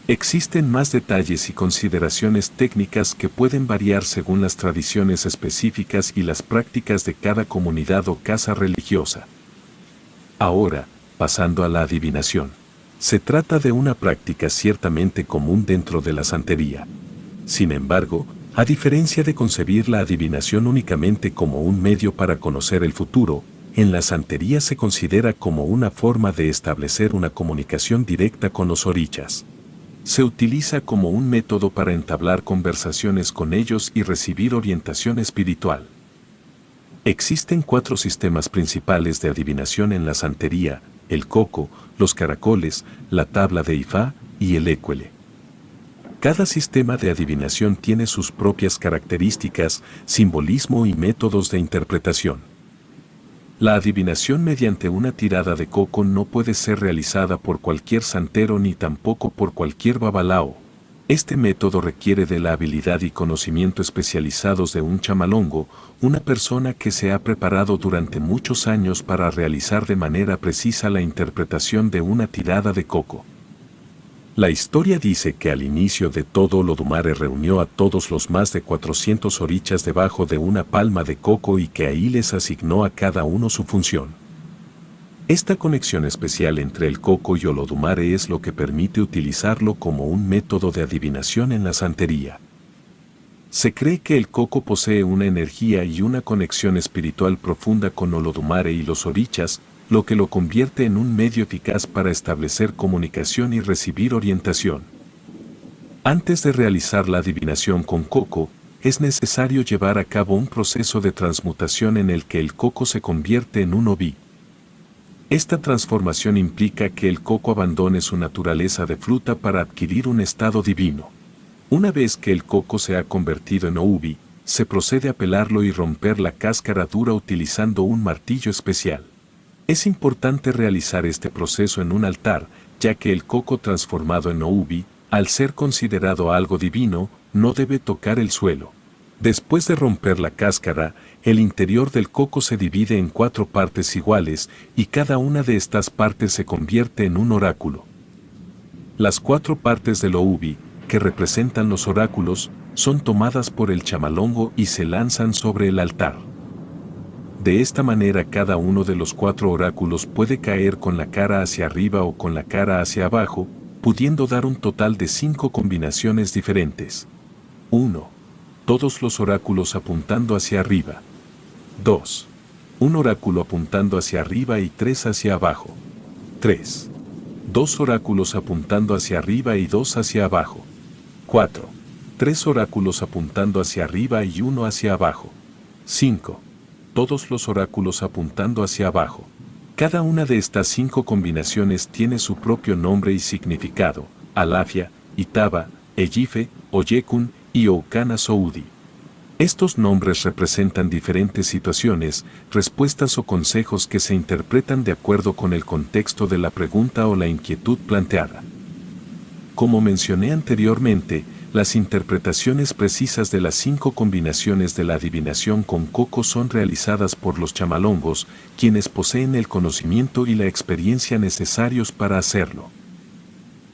Existen más detalles y consideraciones técnicas que pueden variar según las tradiciones específicas y las prácticas de cada comunidad o casa religiosa. Ahora, pasando a la adivinación. Se trata de una práctica ciertamente común dentro de la santería. Sin embargo, a diferencia de concebir la adivinación únicamente como un medio para conocer el futuro, en la santería se considera como una forma de establecer una comunicación directa con los orichas. Se utiliza como un método para entablar conversaciones con ellos y recibir orientación espiritual. Existen 4 sistemas principales de adivinación en la santería: el coco, los caracoles, la tabla de Ifá y el écuele. Cada sistema de adivinación tiene sus propias características, simbolismo y métodos de interpretación. La adivinación mediante una tirada de coco no puede ser realizada por cualquier santero ni tampoco por cualquier babalao. Este método requiere de la habilidad y conocimiento especializados de un chamalongo, una persona que se ha preparado durante muchos años para realizar de manera precisa la interpretación de una tirada de coco. La historia dice que al inicio de todo Olodumare reunió a todos los más de 400 orichas debajo de una palma de coco y que ahí les asignó a cada uno su función. Esta conexión especial entre el coco y Olodumare es lo que permite utilizarlo como un método de adivinación en la santería. Se cree que el coco posee una energía y una conexión espiritual profunda con Olodumare y los orichas, lo que lo convierte en un medio eficaz para establecer comunicación y recibir orientación. Antes de realizar la adivinación con coco, es necesario llevar a cabo un proceso de transmutación en el que el coco se convierte en un oví. Esta transformación implica que el coco abandone su naturaleza de fruta para adquirir un estado divino. Una vez que el coco se ha convertido en ouvi, se procede a pelarlo y romper la cáscara dura utilizando un martillo especial. Es importante realizar este proceso en un altar, ya que el coco transformado en ouvi, al ser considerado algo divino, no debe tocar el suelo. Después de romper la cáscara, el interior del coco se divide en 4 partes iguales y cada una de estas partes se convierte en un oráculo. Las 4 partes del ouvi, que representan los oráculos, son tomadas por el chamalongo y se lanzan sobre el altar. De esta manera cada uno de los 4 oráculos puede caer con la cara hacia arriba o con la cara hacia abajo, pudiendo dar un total de 5 combinaciones diferentes. 1. Todos los oráculos apuntando hacia arriba. 2. Un oráculo apuntando hacia arriba y 3 hacia abajo. 3. 2 oráculos apuntando hacia arriba y 2 hacia abajo. 4. 3 oráculos apuntando hacia arriba y 1 hacia abajo. 5. Todos los oráculos apuntando hacia abajo. Cada una de estas 5 combinaciones tiene su propio nombre y significado: Alafia, Itaba, Eyife, Oyekun y Oukana Soudi. Estos nombres representan diferentes situaciones, respuestas o consejos que se interpretan de acuerdo con el contexto de la pregunta o la inquietud planteada. Como mencioné anteriormente, las interpretaciones precisas de las 5 combinaciones de la adivinación con coco son realizadas por los chamalongos, quienes poseen el conocimiento y la experiencia necesarios para hacerlo.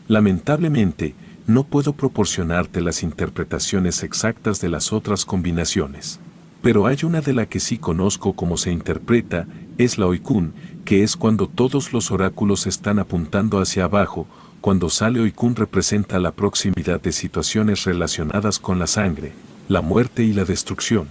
Lamentablemente, no puedo proporcionarte las interpretaciones exactas de las otras combinaciones. Pero hay una de la que sí conozco cómo se interpreta, es la Oikun, que es cuando todos los oráculos están apuntando hacia abajo. Cuando sale Oikun representa la proximidad de situaciones relacionadas con la sangre, la muerte y la destrucción.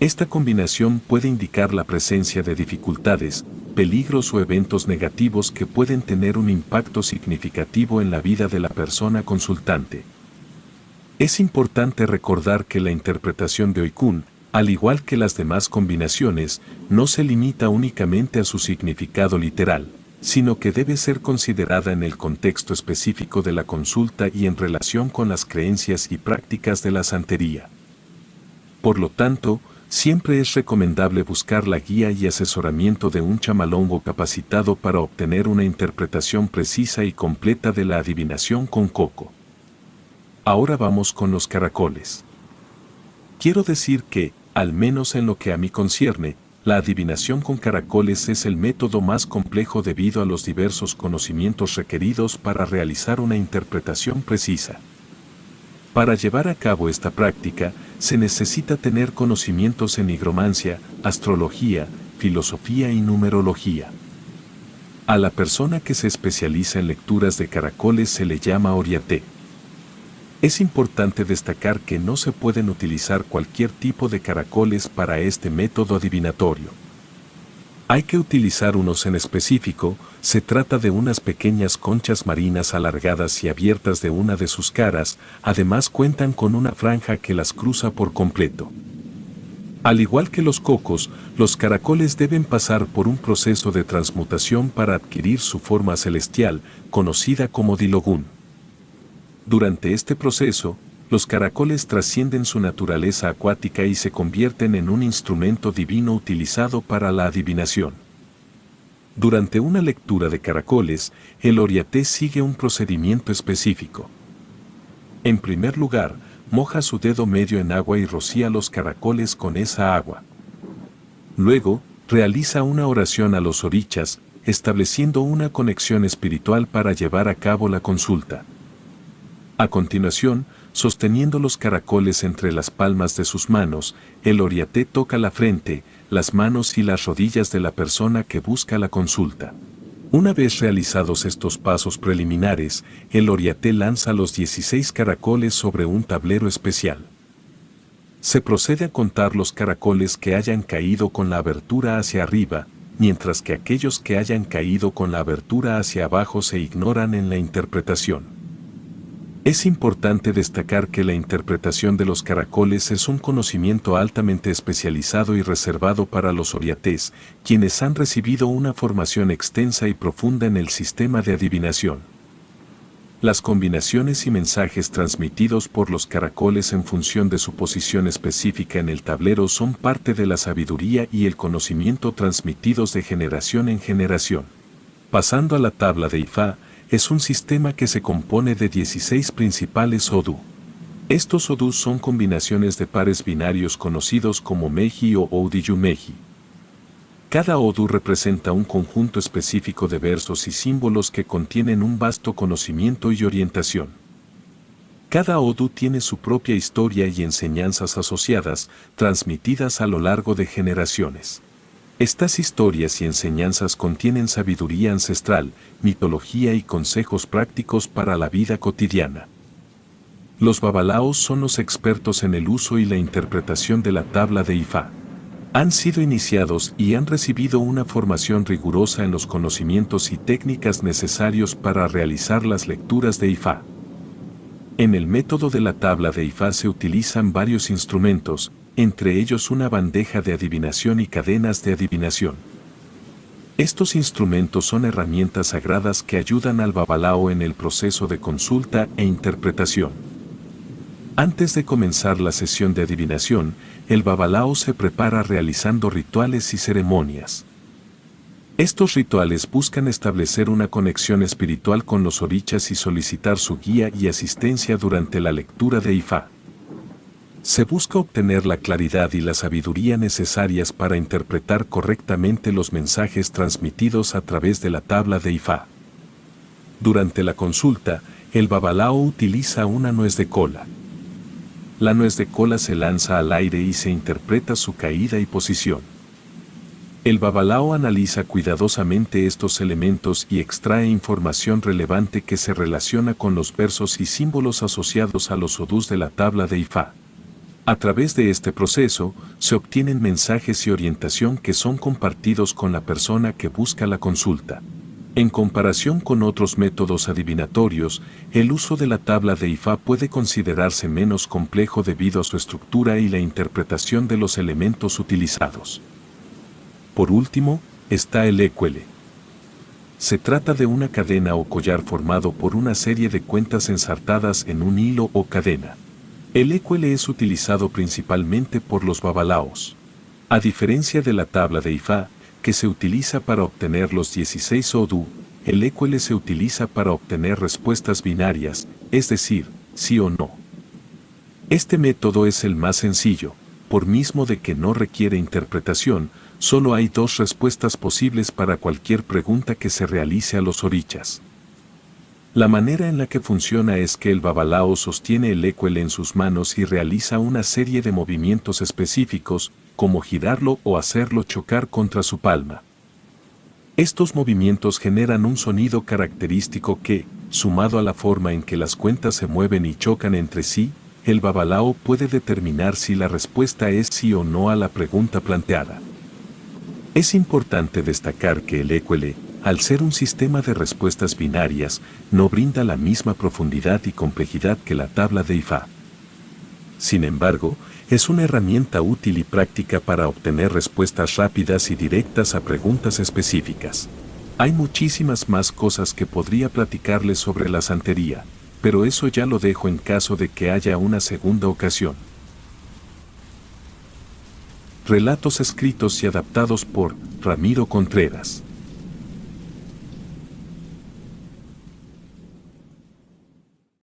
Esta combinación puede indicar la presencia de dificultades, peligros o eventos negativos que pueden tener un impacto significativo en la vida de la persona consultante. Es importante recordar que la interpretación de Oikun, al igual que las demás combinaciones, no se limita únicamente a su significado literal, sino que debe ser considerada en el contexto específico de la consulta y en relación con las creencias y prácticas de la santería. Por lo tanto, siempre es recomendable buscar la guía y asesoramiento de un chamalongo capacitado para obtener una interpretación precisa y completa de la adivinación con coco. Ahora vamos con los caracoles. Quiero decir que, al menos en lo que a mí concierne, la adivinación con caracoles es el método más complejo debido a los diversos conocimientos requeridos para realizar una interpretación precisa. Para llevar a cabo esta práctica, se necesita tener conocimientos en higromancia, astrología, filosofía y numerología. A la persona que se especializa en lecturas de caracoles se le llama oriaté. Es importante destacar que no se pueden utilizar cualquier tipo de caracoles para este método adivinatorio. Hay que utilizar unos en específico. Se trata de unas pequeñas conchas marinas alargadas y abiertas de una de sus caras, además cuentan con una franja que las cruza por completo. Al igual que los cocos, los caracoles deben pasar por un proceso de transmutación para adquirir su forma celestial, conocida como dilogún. Durante este proceso, los caracoles trascienden su naturaleza acuática y se convierten en un instrumento divino utilizado para la adivinación. Durante una lectura de caracoles, el oriaté sigue un procedimiento específico. En primer lugar, moja su dedo medio en agua y rocía los caracoles con esa agua. Luego, realiza una oración a los orichas, estableciendo una conexión espiritual para llevar a cabo la consulta. A continuación, sosteniendo los caracoles entre las palmas de sus manos, el oriaté toca la frente, las manos y las rodillas de la persona que busca la consulta. Una vez realizados estos pasos preliminares, el oriaté lanza los 16 caracoles sobre un tablero especial. Se procede a contar los caracoles que hayan caído con la abertura hacia arriba, mientras que aquellos que hayan caído con la abertura hacia abajo se ignoran en la interpretación. Es importante destacar que la interpretación de los caracoles es un conocimiento altamente especializado y reservado para los oriatés, quienes han recibido una formación extensa y profunda en el sistema de adivinación. Las combinaciones y mensajes transmitidos por los caracoles en función de su posición específica en el tablero son parte de la sabiduría y el conocimiento transmitidos de generación en generación. Pasando a la tabla de Ifá, es un sistema que se compone de 16 principales odú. Estos odú son combinaciones de pares binarios conocidos como meji o oudiyumeji. Cada odú representa un conjunto específico de versos y símbolos que contienen un vasto conocimiento y orientación. Cada odú tiene su propia historia y enseñanzas asociadas, transmitidas a lo largo de generaciones. Estas historias y enseñanzas contienen sabiduría ancestral, mitología y consejos prácticos para la vida cotidiana. Los babalaos son los expertos en el uso y la interpretación de la tabla de Ifá. Han sido iniciados y han recibido una formación rigurosa en los conocimientos y técnicas necesarios para realizar las lecturas de Ifá. En el método de la tabla de Ifá se utilizan varios instrumentos, entre ellos una bandeja de adivinación y cadenas de adivinación. Estos instrumentos son herramientas sagradas que ayudan al babalao en el proceso de consulta e interpretación. Antes de comenzar la sesión de adivinación, el babalao se prepara realizando rituales y ceremonias. Estos rituales buscan establecer una conexión espiritual con los orichas y solicitar su guía y asistencia durante la lectura de Ifá. Se busca obtener la claridad y la sabiduría necesarias para interpretar correctamente los mensajes transmitidos a través de la tabla de Ifá. Durante la consulta, el babalao utiliza una nuez de cola. La nuez de cola se lanza al aire y se interpreta su caída y posición. El babalao analiza cuidadosamente estos elementos y extrae información relevante que se relaciona con los versos y símbolos asociados a los odús de la tabla de Ifá. A través de este proceso, se obtienen mensajes y orientación que son compartidos con la persona que busca la consulta. En comparación con otros métodos adivinatorios, el uso de la tabla de Ifá puede considerarse menos complejo debido a su estructura y la interpretación de los elementos utilizados. Por último, está el écuele. Se trata de una cadena o collar formado por una serie de cuentas ensartadas en un hilo o cadena. El écuele es utilizado principalmente por los babalaos. A diferencia de la tabla de Ifá, que se utiliza para obtener los 16 odú, el écuele se utiliza para obtener respuestas binarias, es decir, sí o no. Este método es el más sencillo, por mismo de que no requiere interpretación, solo hay dos respuestas posibles para cualquier pregunta que se realice a los orichas. La manera en la que funciona es que el babalao sostiene el écuele en sus manos y realiza una serie de movimientos específicos, como girarlo o hacerlo chocar contra su palma. Estos movimientos generan un sonido característico que, sumado a la forma en que las cuentas se mueven y chocan entre sí, el babalao puede determinar si la respuesta es sí o no a la pregunta planteada. Es importante destacar que el écuele, al ser un sistema de respuestas binarias, no brinda la misma profundidad y complejidad que la tabla de Ifá. Sin embargo, es una herramienta útil y práctica para obtener respuestas rápidas y directas a preguntas específicas. Hay muchísimas más cosas que podría platicarles sobre la santería, pero eso ya lo dejo en caso de que haya una segunda ocasión. Relatos escritos y adaptados por Ramiro Contreras.